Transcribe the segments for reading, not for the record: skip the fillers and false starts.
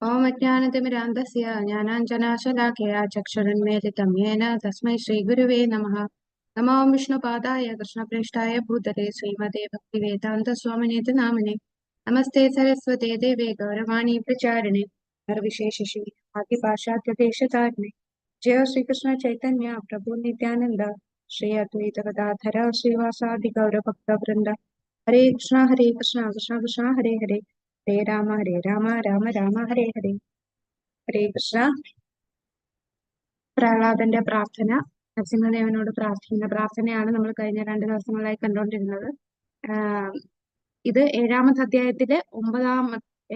ॐ अज्ञानतिमिरान्धस्य ज्ञानाञ्जनाशलाकया चक्षुरुन्मीलितं येन तस्मै श्रीगुरुवे नमः। नमो विष्णुपादाय कृष्णप्रेष्ठाय भूतले श्रीमते भक्तिवेदान्तस्वामिनेति नामिने। नमस्ते सरस्वते देवे गौरवाणी प्रचारिणे निर्विशेषशून्यवादिपाश्चात्यदेशतारिणे। जय श्रीकृष्ण चैतन्य प्रभु नित्यानन्द श्री अद्वैत गदाधर श्रीवासादि गौरभक्तवृन्द। हरे कृष्ण कृष्ण कृष्ण हरे हरे, ഹരേ രാമ രാമ രാമ ഹരേ ഹരേ. ഹരേ കൃഷ്ണ. പ്രഹ്ലാദന്റെ പ്രാർത്ഥന, നരസിംഹദേവനോട് പ്രാർത്ഥിക്കുന്ന പ്രാർത്ഥനയാണ് നമ്മൾ കഴിഞ്ഞ 2 ദിവസങ്ങളായി കണ്ടുകൊണ്ടിരുന്നത്. ഇത് 7ാമത്തെ അധ്യായത്തിലെ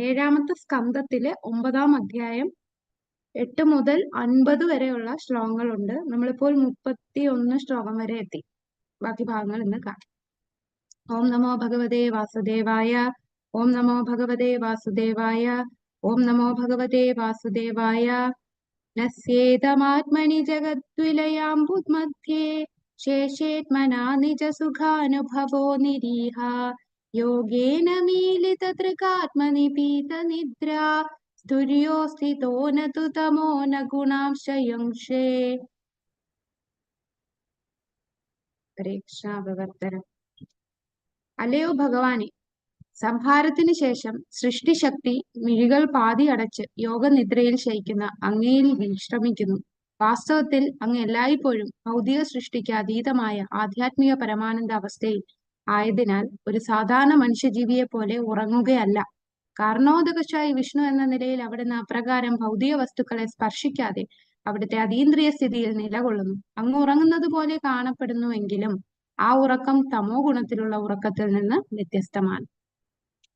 7ാമത്തെ സ്കന്ധത്തിലെ 9ാം അധ്യായം 8 മുതൽ 50 വരെയുള്ള ശ്ലോകങ്ങളുണ്ട്. നമ്മളിപ്പോൾ 31 ശ്ലോകം വരെ എത്തി. ബാക്കി ഭാഗങ്ങൾ ഇന്ന് കാണാം. ഓം നമോ ഭഗവതേ വാസുദേവായ. ഓം നമോ ഭഗവതേ വാസുദേവായ. ഓം നമോ ഭഗവതേ വാസുദേവായ. നസ്യേതമാത്മനി ജഗദ്വിലയാംബുദ്മധ്യേ ശേഷേത്മനാ നിജസുഖാനുഭവോ നിരീഹ യോഗേന മീലിതതൃകാത്മനിപീതനിദ്രാ സ്തുര്യോ സ്ഥിതോ ന തു തമോ ന ഗുണാംശയുംഷേ. ഹരേ കൃഷ്ണ. ഭഗവത്തരം. അല്ലയോ ഭഗവാനെ, സംഹാരത്തിന് ശേഷം സൃഷ്ടിശക്തി മിഴികൾ പാതി അടച്ച് യോഗനിദ്രയിൽ ശയിക്കുന്ന അങ്ങയിൽ വിശ്രമിക്കുന്നു. വാസ്തവത്തിൽ അങ്ങ് എല്ലായ്പ്പോഴും ഭൗതിക സൃഷ്ടിക്ക് അതീതമായ ആധ്യാത്മിക പരമാനന്ദ അവസ്ഥയിൽ ആയതിനാൽ ഒരു സാധാരണ മനുഷ്യജീവിയെ പോലെ ഉറങ്ങുകയല്ല. കാരണോദകശായി വിഷ്ണു എന്ന നിലയിൽ അവിടുന്ന് അപ്രകാരം ഭൗതിക വസ്തുക്കളെ സ്പർശിക്കാതെ അവിടുത്തെ അതീന്ദ്രിയ സ്ഥിതിയിൽ നിലകൊള്ളുന്നു. അങ്ങ് ഉറങ്ങുന്നത് പോലെ കാണപ്പെടുന്നുവെങ്കിലും ആ ഉറക്കം തമോ ഗുണത്തിലുള്ള ഉറക്കത്തിൽ നിന്ന് വ്യത്യസ്തമാണ്.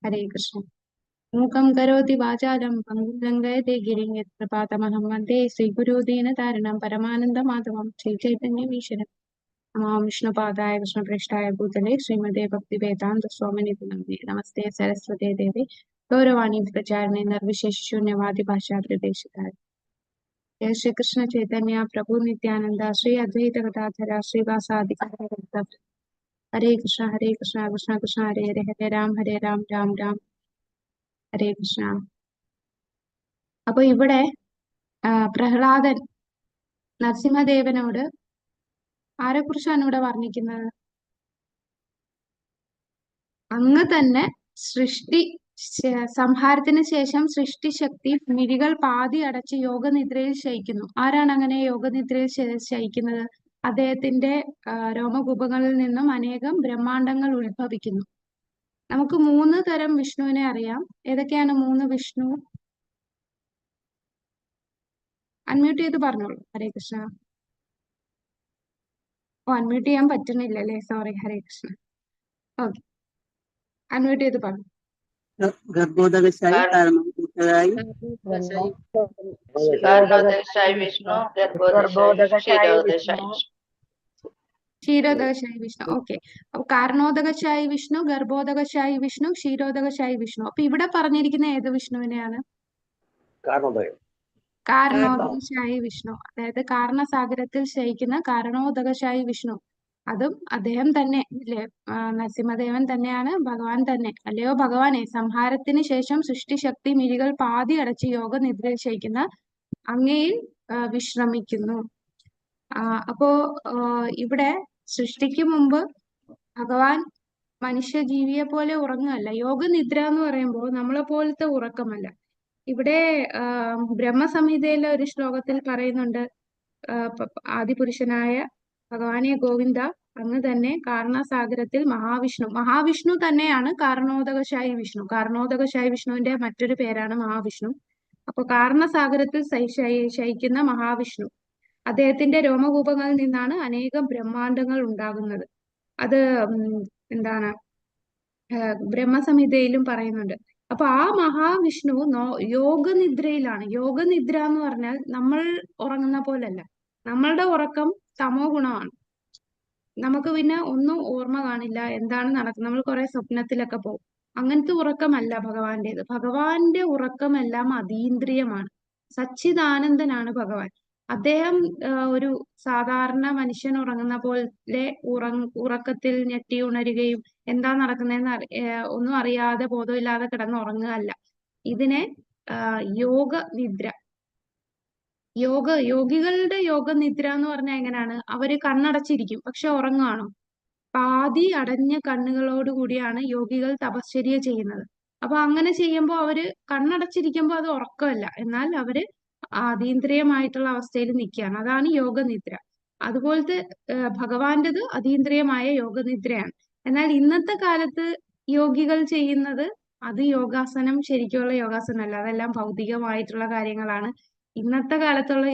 ഹരേ കൃഷ്ണ. മൂകം കരോതി വാചാലം പങ്കും ലംഘയത്തെ ഗിരിം യത്പ്രപാതമഹം വന്ദേ ശ്രീഗുരുദീനതാരണം പരമാനന്ദ മാധവം ശ്രീ ചൈതന്യമീശ്വരം. നമോ വിഷ്ണുപാദായ കൃഷ്ണപ്രേഷ്ഠായ ഭൂതലേ ശ്രീമതേ ഭക്തി വേദാന്ത സ്വാമിനിധി നമേ. നമസ്തേ സരസ്വതേ ദേവി ഗൗരവാണി പ്രചാരണേ നിർവിശേഷ ശൂന്യവാദി ഭാഷാപ്രദേശിതായ. ജയ ശ്രീകൃഷ്ണ ചൈതന്യ പ്രഭു നിത്യാനന്ദ ശ്രീ അദ്വൈത ഗദാധര ശ്രീവാസാദി ഹരേ കൃഷ്ണ കൃഷ്ണ കൃഷ്ണ ഹരേ ഹരേ, ഹരേ രാം രാം രാം ഹരേ കൃഷ്ണ. അപ്പൊ ഇവിടെ പ്രഹ്ലാദൻ നരസിംഹദേവനോട് ആരെക്കുറിച്ചാണ് ഇവിടെ വർണ്ണിക്കുന്നത്? അങ്ങ് തന്നെ സംഹാരത്തിന് ശേഷം സൃഷ്ടിശക്തി മിഴികൾ പാതി അടച്ച് യോഗനിദ്രയിൽ ശയിക്കുന്നു. ആരാണ് അങ്ങനെ യോഗനിദ്രയിൽ ശയിക്കുന്നത്? അദ്ദേഹത്തിന്റെ രോമകൂപങ്ങളിൽ നിന്നും അനേകം ബ്രഹ്മാണ്ടങ്ങൾ ഉത്ഭവിക്കുന്നു. നമുക്ക് 3 തരം വിഷ്ണുവിനെ അറിയാം. ഏതൊക്കെയാണ് 3 വിഷ്ണു? അൺമ്യൂട്ട് ചെയ്ത് പറഞ്ഞോളൂ. ഹരേ കൃഷ്ണ. അൺമ്യൂട്ട് ചെയ്യാൻ പറ്റുന്നില്ല അല്ലേ? സോറി. ഹരേ കൃഷ്ണ. ഓക്കെ, അൺമ്യൂട്ട് ചെയ്ത് പറഞ്ഞു. ഗർഭോദകശായി വിഷ്ണു, ക്ഷീരോദകശായി വിഷ്ണു. ഓക്കെ, അപ്പൊ കാരണോദകശായി വിഷ്ണു, ഗർഭോദകശായി വിഷ്ണു, ക്ഷീരോദകശായി വിഷ്ണു. അപ്പൊ ഇവിടെ പറഞ്ഞിരിക്കുന്ന ഏത് വിഷ്ണുവിനെയാണ്? കാരണോദകശായി വിഷ്ണു. അതായത് കാരണസാഗരത്തിൽ ശയിക്കുന്ന കാരണോദകശായി വിഷ്ണു. അതും അദ്ദേഹം തന്നെ അല്ലേ? നരസിംഹദേവൻ തന്നെയാണ്, ഭഗവാൻ തന്നെ. അല്ലയോ ഭഗവാനെ, സംഹാരത്തിന് ശേഷം സൃഷ്ടിശക്തി മിഴികൾ പാതി അടച്ച് യോഗനിദ്രയിൽ ശയിക്കുന്ന അങ്ങയിൽ വിശ്രമിക്കുന്നു. അപ്പോ ഇവിടെ സൃഷ്ടിക്ക് മുമ്പ് ഭഗവാൻ മനുഷ്യജീവിയെ പോലെ ഉറങ്ങുകയല്ല. യോഗനിദ്ര എന്ന് പറയുമ്പോൾ നമ്മളെ പോലത്തെ ഉറക്കമല്ല. ഇവിടെ ബ്രഹ്മസംഹിതയിലെ ഒരു ശ്ലോകത്തിൽ പറയുന്നുണ്ട്, ആദിപുരുഷനായ ഭഗവാനെ ഗോവിന്ദ, അങ്ങ് തന്നെ കാരണസാഗരത്തിൽ മഹാവിഷ്ണു തന്നെയാണ് കാരണോദകശായി വിഷ്ണു. കാരണോദകശായി വിഷ്ണുവിന്റെ മറ്റൊരു പേരാണ് മഹാവിഷ്ണു. അപ്പൊ കാരണസാഗരത്തിൽ ശയിക്കുന്ന മഹാവിഷ്ണു, അദ്ദേഹത്തിന്റെ രോമകൂപങ്ങളിൽ നിന്നാണ് അനേകം ബ്രഹ്മാണ്ടങ്ങൾ ഉണ്ടാകുന്നത്. അത് എന്താണ് ബ്രഹ്മസംഹിതയിലും പറയുന്നുണ്ട്. അപ്പൊ ആ മഹാവിഷ്ണു യോഗനിദ്രയിലാണ്. യോഗനിദ്ര എന്ന് പറഞ്ഞാൽ നമ്മൾ ഉറങ്ങുന്ന പോലല്ല. നമ്മളുടെ ഉറക്കം തമോ ഗുണമാണ്. നമുക്ക് പിന്നെ ഒന്നും ഓർമ്മ കാണില്ല, എന്താണ് നടക്കുന്നത്. നമ്മൾ കുറെ സ്വപ്നത്തിലൊക്കെ പോകും. അങ്ങനത്തെ ഉറക്കമല്ല ഭഗവാന്റേത്. ഭഗവാന്റെ ഉറക്കമെല്ലാം അതീന്ദ്രിയമാണ്. സച്ചിദാനന്ദനാണ് ഭഗവാൻ. അദ്ദേഹം ഒരു സാധാരണ മനുഷ്യൻ ഉറങ്ങുന്ന പോലെ ഉറക്കത്തിൽ ഞെട്ടി ഉണരുകയും എന്താ നടക്കുന്നതെന്ന് ഒന്നും അറിയാതെ ബോധമില്ലാതെ കിടന്ന് ഉറങ്ങുകയല്ല. ഇതിനെ യോഗ നിദ്ര. യോഗികളുടെ യോഗ നിദ്ര എന്ന് പറഞ്ഞാൽ എങ്ങനെയാണ്? അവര് കണ്ണടച്ചിരിക്കും, പക്ഷെ ഉറങ്ങുകയാണോ? പാതി അടഞ്ഞ കണ്ണുകളോട് കൂടിയാണ് യോഗികൾ തപശ്ചര്യ ചെയ്യുന്നത്. അപ്പൊ അങ്ങനെ ചെയ്യുമ്പോൾ അവര് കണ്ണടച്ചിരിക്കുമ്പോൾ അത് ഉറക്കമല്ല, എന്നാൽ അവര് അതീന്ദ്രിയമായിട്ടുള്ള അവസ്ഥയിൽ നിൽക്കുകയാണ്. അതാണ് യോഗനിദ്ര. അതുപോലത്തെ ഭഗവാന്റേത് അതീന്ദ്രിയമായ യോഗനിദ്രയാണ്. എന്നാൽ ഇന്നത്തെ കാലത്ത് യോഗികൾ ചെയ്യുന്നത് അത് യോഗാസനം ശരിക്കുള്ള യോഗാസനമല്ല, അതെല്ലാം ഭൗതികമായിട്ടുള്ള കാര്യങ്ങളാണ്. ഇന്നത്തെ കാലത്തുള്ള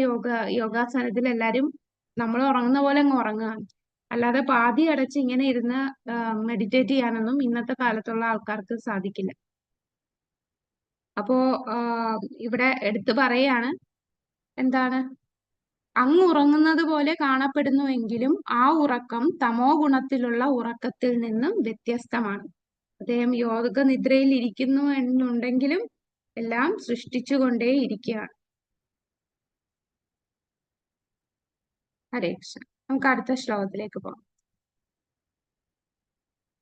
യോഗാസനത്തിൽ എല്ലാരും നമ്മൾ ഉറങ്ങുന്ന പോലെ അങ്ങ് ഉറങ്ങുകയാണ്. അല്ലാതെ പാതി അടച്ച് ഇങ്ങനെ ഇരുന്ന് മെഡിറ്റേറ്റ് ചെയ്യാനൊന്നും ഇന്നത്തെ കാലത്തുള്ള ആൾക്കാർക്ക് സാധിക്കില്ല. അപ്പോ ഇവിടെ എടുത്തു പറയാണ്, എന്താണ്? അങ്ങ് ഉറങ്ങുന്നത് പോലെ കാണപ്പെടുന്നുവെങ്കിലും ആ ഉറക്കം തമോ ഗുണത്തിലുള്ള ഉറക്കത്തിൽ നിന്നും വ്യത്യസ്തമാണ്. അദ്ദേഹം യോഗ നിദ്രയിൽ ഇരിക്കുന്നു എന്നുണ്ടെങ്കിലും എല്ലാം സൃഷ്ടിച്ചുകൊണ്ടേ ഇരിക്കുകയാണ്. ഹരേ കൃഷ്ണ. നമുക്ക് അടുത്ത ശ്ലോകത്തിലേക്ക് പോകാം.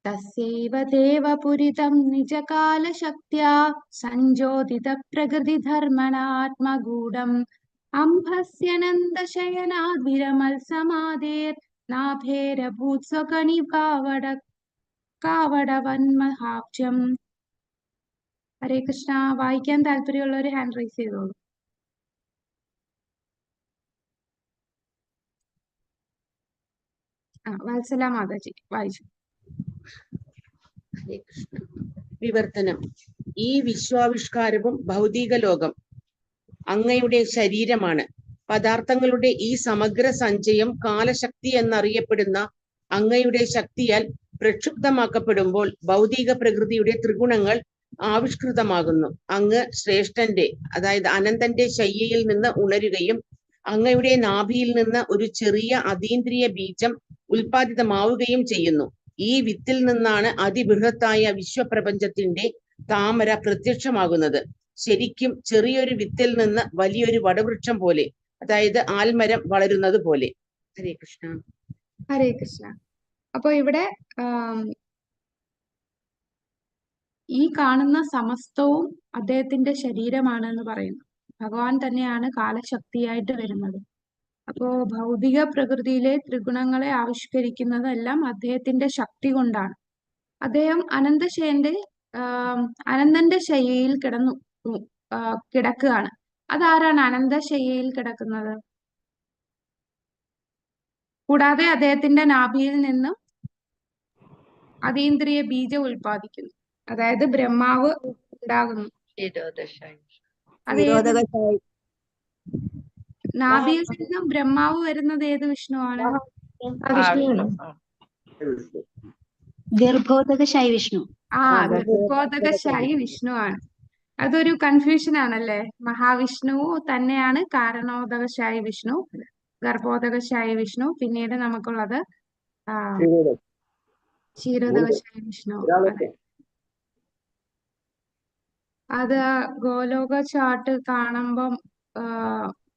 തസ്യൈവ ദേവപുരിതം നിജകാലശക്ത്യാ സഞ്ജോതിത പ്രകൃതിധർമ്മണാത്മഗൂഢം അംഭസ്യനന്ദശയനാദ് വിരമൽ സമാധേർ നാഭേരഭൂത് സ്വകണികാവടവന്മഹാബ്ജം. ഹരേ കൃഷ്ണ. വായിക്കാൻ താല്പര്യമുള്ളവർ ഹാൻഡ് റൈസ് ചെയ്തോളൂ. വത്സല മാതാജി വായിച്ചു. വിവർത്തനം. ഈ വിശ്വാവിഷ്കാരവും ഭൗതിക ലോകം അങ്ങയുടെ ശരീരമാണ്. പദാർത്ഥങ്ങളുടെ ഈ സമഗ്ര സഞ്ചയം കാലശക്തി എന്നറിയപ്പെടുന്ന അങ്ങയുടെ ശക്തിയാൽ പ്രക്ഷുബ്ധമാക്കപ്പെടുമ്പോൾ ഭൗതിക പ്രകൃതിയുടെ ത്രിഗുണങ്ങൾ ആവിഷ്കൃതമാകുന്നു. അങ്ങ് ശ്രേഷ്ഠന്റെ, അതായത് അനന്തന്റെ ശയ്യയിൽ നിന്ന് ഉണരുകയും അങ്ങയുടെ നാഭിയിൽ നിന്ന് ഒരു ചെറിയ അതീന്ദ്രിയ ബീജം ഉൽപ്പാദിതമാവുകയും ചെയ്യുന്നു. ഈ വിത്തിൽ നിന്നാണ് അതിബൃഹത്തായ വിശ്വപ്രപഞ്ചത്തിന്റെ താമര പ്രത്യക്ഷമാകുന്നത്. ശരിക്കും ചെറിയൊരു വിത്തിൽ നിന്ന് വലിയൊരു വടവൃക്ഷം പോലെ, അതായത് ആൽമരം വളരുന്നത് പോലെ. ഹരേ കൃഷ്ണ. ഹരേ കൃഷ്ണ. അപ്പൊ ഇവിടെ ഈ കാണുന്ന സമസ്തവും അദ്ദേഹത്തിന്റെ ശരീരമാണ് എന്ന് പറയുന്നു. ഭഗവാൻ തന്നെയാണ് കാലശക്തിയായിട്ട് വരുന്നത്. അപ്പോ ഭൗതിക പ്രകൃതിയിലെ ത്രിഗുണങ്ങളെ ആവിഷ്കരിക്കുന്നതെല്ലാം അദ്ദേഹത്തിന്റെ ശക്തി കൊണ്ടാണ്. അദ്ദേഹം അനന്തന്റെ ശയ്യയിൽ കിടക്കുകയാണ്. അതാരാണ് അനന്തശയ്യയിൽ കിടക്കുന്നത്? കൂടാതെ അദ്ദേഹത്തിന്റെ നാഭിയിൽ നിന്നും അതീന്ദ്രിയ ബീജം ഉൽപ്പാദിക്കുന്നു, അതായത് ബ്രഹ്മാവ് ഉണ്ടാകുന്നു. നാഭിയിൽ നിന്നും ബ്രഹ്മാവ് വരുന്നത് ഏത് വിഷ്ണുവാണ്? ഗർഭോദകശായി വിഷ്ണു. ഗർഭോദകശായി വിഷ്ണുവാണ്. അതൊരു കൺഫ്യൂഷൻ ആണല്ലേ. മഹാവിഷ്ണു തന്നെയാണ് കാരണോദകശായി വിഷ്ണു, ഗർഭോദകശായി വിഷ്ണു. പിന്നീട് നമുക്കുള്ളത് ക്ഷീരോദകശായി വിഷ്ണു. അത് ഗോലോക ചാർട്ട് കാണുമ്പം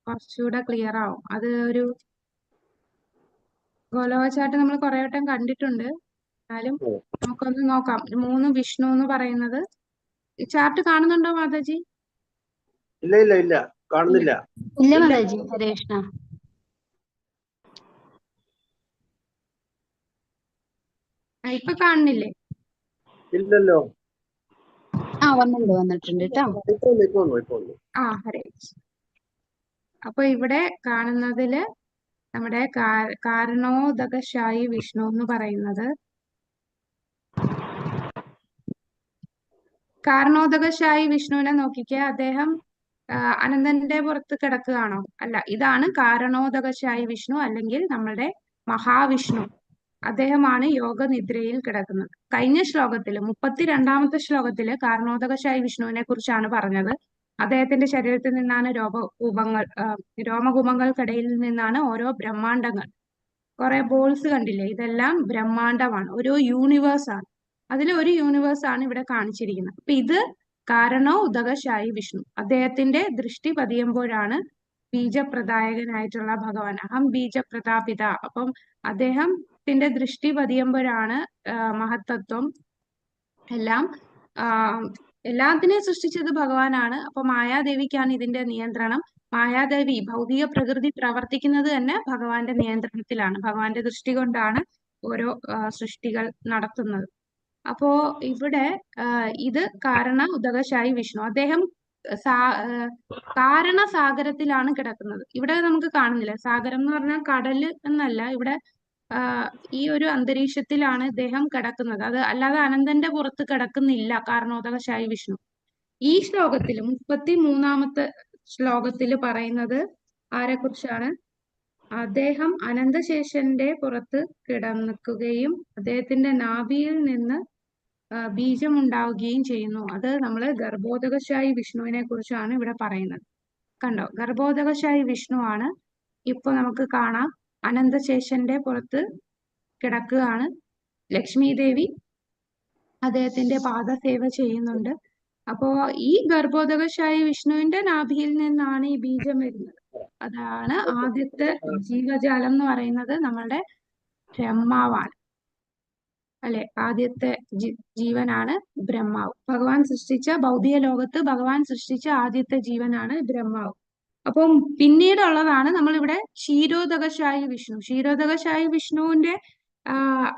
കുറച്ചുകൂടെ ക്ലിയർ ആവും. അത് ഒരു ഗോലോക ചാർട്ട് നമ്മൾ കുറെ വട്ടം കണ്ടിട്ടുണ്ട്, എന്നാലും നമുക്കൊന്ന് നോക്കാം. 3 വിഷ്ണു എന്ന് പറയുന്നത് ചാർട്ട് കാണുന്നുണ്ടോ മാതാജി? ഇല്ല ഇല്ല ഇല്ല, കാണുന്നില്ല. ഇല്ല മാതാജി. ഹരേ കൃഷ്ണ. ഇപ്പൊ കാണുന്നില്ലേ? ഇല്ലല്ലോ. വന്നിട്ടുണ്ട് കേട്ടോ. ഹരേ. അപ്പൊ ഇവിടെ കാണുന്നതില് നമ്മുടെ കാരണോദകശായി വിഷ്ണു എന്ന് പറയുന്നത്, കാരണോദകശായി വിഷ്ണുവിനെ നോക്കിക്കുക. അദ്ദേഹം അനന്തന്റെ പുറത്ത് കിടക്കുകയാണോ? അല്ല, ഇതാണ് കാരണോദകശായി വിഷ്ണു, അല്ലെങ്കിൽ നമ്മുടെ മഹാവിഷ്ണു. അദ്ദേഹമാണ് യോഗനിദ്രയിൽ കിടക്കുന്നത്. കഴിഞ്ഞ ശ്ലോകത്തില് 32ാമത്തെ ശ്ലോകത്തില് കാരണോദകശായി വിഷ്ണുവിനെ കുറിച്ചാണ് പറഞ്ഞത്. അദ്ദേഹത്തിന്റെ ശരീരത്തിൽ നിന്നാണ് രോമകൂപങ്ങൾക്കിടയിൽ നിന്നാണ് ഓരോ ബ്രഹ്മാണ്ടങ്ങൾ, കുറെ ബോൾസ് കണ്ടില്ലേ? ഇതെല്ലാം ബ്രഹ്മാണ്ടമാണ്, ഓരോ യൂണിവേഴ്സ് ആണ്. ഒരു യൂണിവേഴ്സ് ആണ് ഇവിടെ കാണിച്ചിരിക്കുന്നത്. അപ്പൊ ഇത് കാരണോദകശായി വിഷ്ണു. അദ്ദേഹത്തിന്റെ ദൃഷ്ടി പതിയുമ്പോഴാണ് ബീജപ്രദായകനായിട്ടുള്ള ഭഗവാൻ, അഹം ബീജപ്രതാപിത. അപ്പം അദ്ദേഹത്തിന്റെ ദൃഷ്ടി പതിയുമ്പോഴാണ് മഹത്തത്വം എല്ലാം എല്ലാത്തിനെയും സൃഷ്ടിച്ചത് ഭഗവാനാണ്. അപ്പൊ മായാദേവിക്കാണ് ഇതിന്റെ നിയന്ത്രണം. മായാദേവി ഭൗതിക പ്രകൃതി പ്രവർത്തിക്കുന്നത് തന്നെ ഭഗവാന്റെ നിയന്ത്രണത്തിലാണ്. ഭഗവാന്റെ ദൃഷ്ടി കൊണ്ടാണ് ഓരോ സൃഷ്ടികൾ നടത്തുന്നത്. അപ്പോ ഇവിടെ ഇത് കാരണ ഉദകശായി വിഷ്ണു. അദ്ദേഹം കാരണസാഗരത്തിലാണ് കിടക്കുന്നത്. ഇവിടെ നമുക്ക് കാണുന്നില്ല, സാഗരം എന്ന് പറഞ്ഞാൽ കടല് എന്നല്ല. ഇവിടെ ഈ ഒരു അന്തരീക്ഷത്തിലാണ് ഇദ്ദേഹം കിടക്കുന്നത്. അത് അല്ലാതെ അനന്തന്റെ പുറത്ത് കിടക്കുന്നില്ല കാരണോദകശായി വിഷ്ണു. ഈ ശ്ലോകത്തിൽ 33-ാമത്തെ ശ്ലോകത്തിൽ പറയുന്നത് ആരെക്കുറിച്ചാണ്? അദ്ദേഹം അനന്തശേഷന്റെ പുറത്ത് കിടക്കുകയും അദ്ദേഹത്തിന്റെ നാഭിയിൽ നിന്ന് ബീജം ഉണ്ടാവുകയും ചെയ്യുന്നു. അത് നമ്മള് ഗർഭോദകശായി വിഷ്ണുവിനെ കുറിച്ചാണ് ഇവിടെ പറയുന്നത്. കണ്ടോ, ഗർഭോദകശായി വിഷ്ണു ആണ്. ഇപ്പൊ നമുക്ക് കാണാം അനന്തശേഷന്റെ പുറത്ത് കിടക്കുകയാണ്. ലക്ഷ്മി ദേവി അദ്ദേഹത്തിന്റെ പാദസേവ ചെയ്യുന്നുണ്ട്. അപ്പോ ഈ ഗർഭോദകശായി വിഷ്ണുവിന്റെ നാഭിയിൽ നിന്നാണ് ഈ ബീജം വരുന്നത്. അതാണ് ആദ്യത്തെ ജീവജാലം എന്ന് പറയുന്നത് നമ്മളുടെ ബ്രഹ്മാവാണ്, അല്ലെ? ആദ്യത്തെ ജീവനാണ് ബ്രഹ്മാവ്. ഭഗവാൻ സൃഷ്ടിച്ച ഭൗതിക ലോകത്ത് ഭഗവാൻ സൃഷ്ടിച്ച ആദ്യത്തെ ജീവനാണ് ബ്രഹ്മാവ്. അപ്പം പിന്നീടുള്ളതാണ് നമ്മളിവിടെ ക്ഷീരോദകശായി വിഷ്ണു. ക്ഷീരോദകശായി വിഷ്ണുവിന്റെ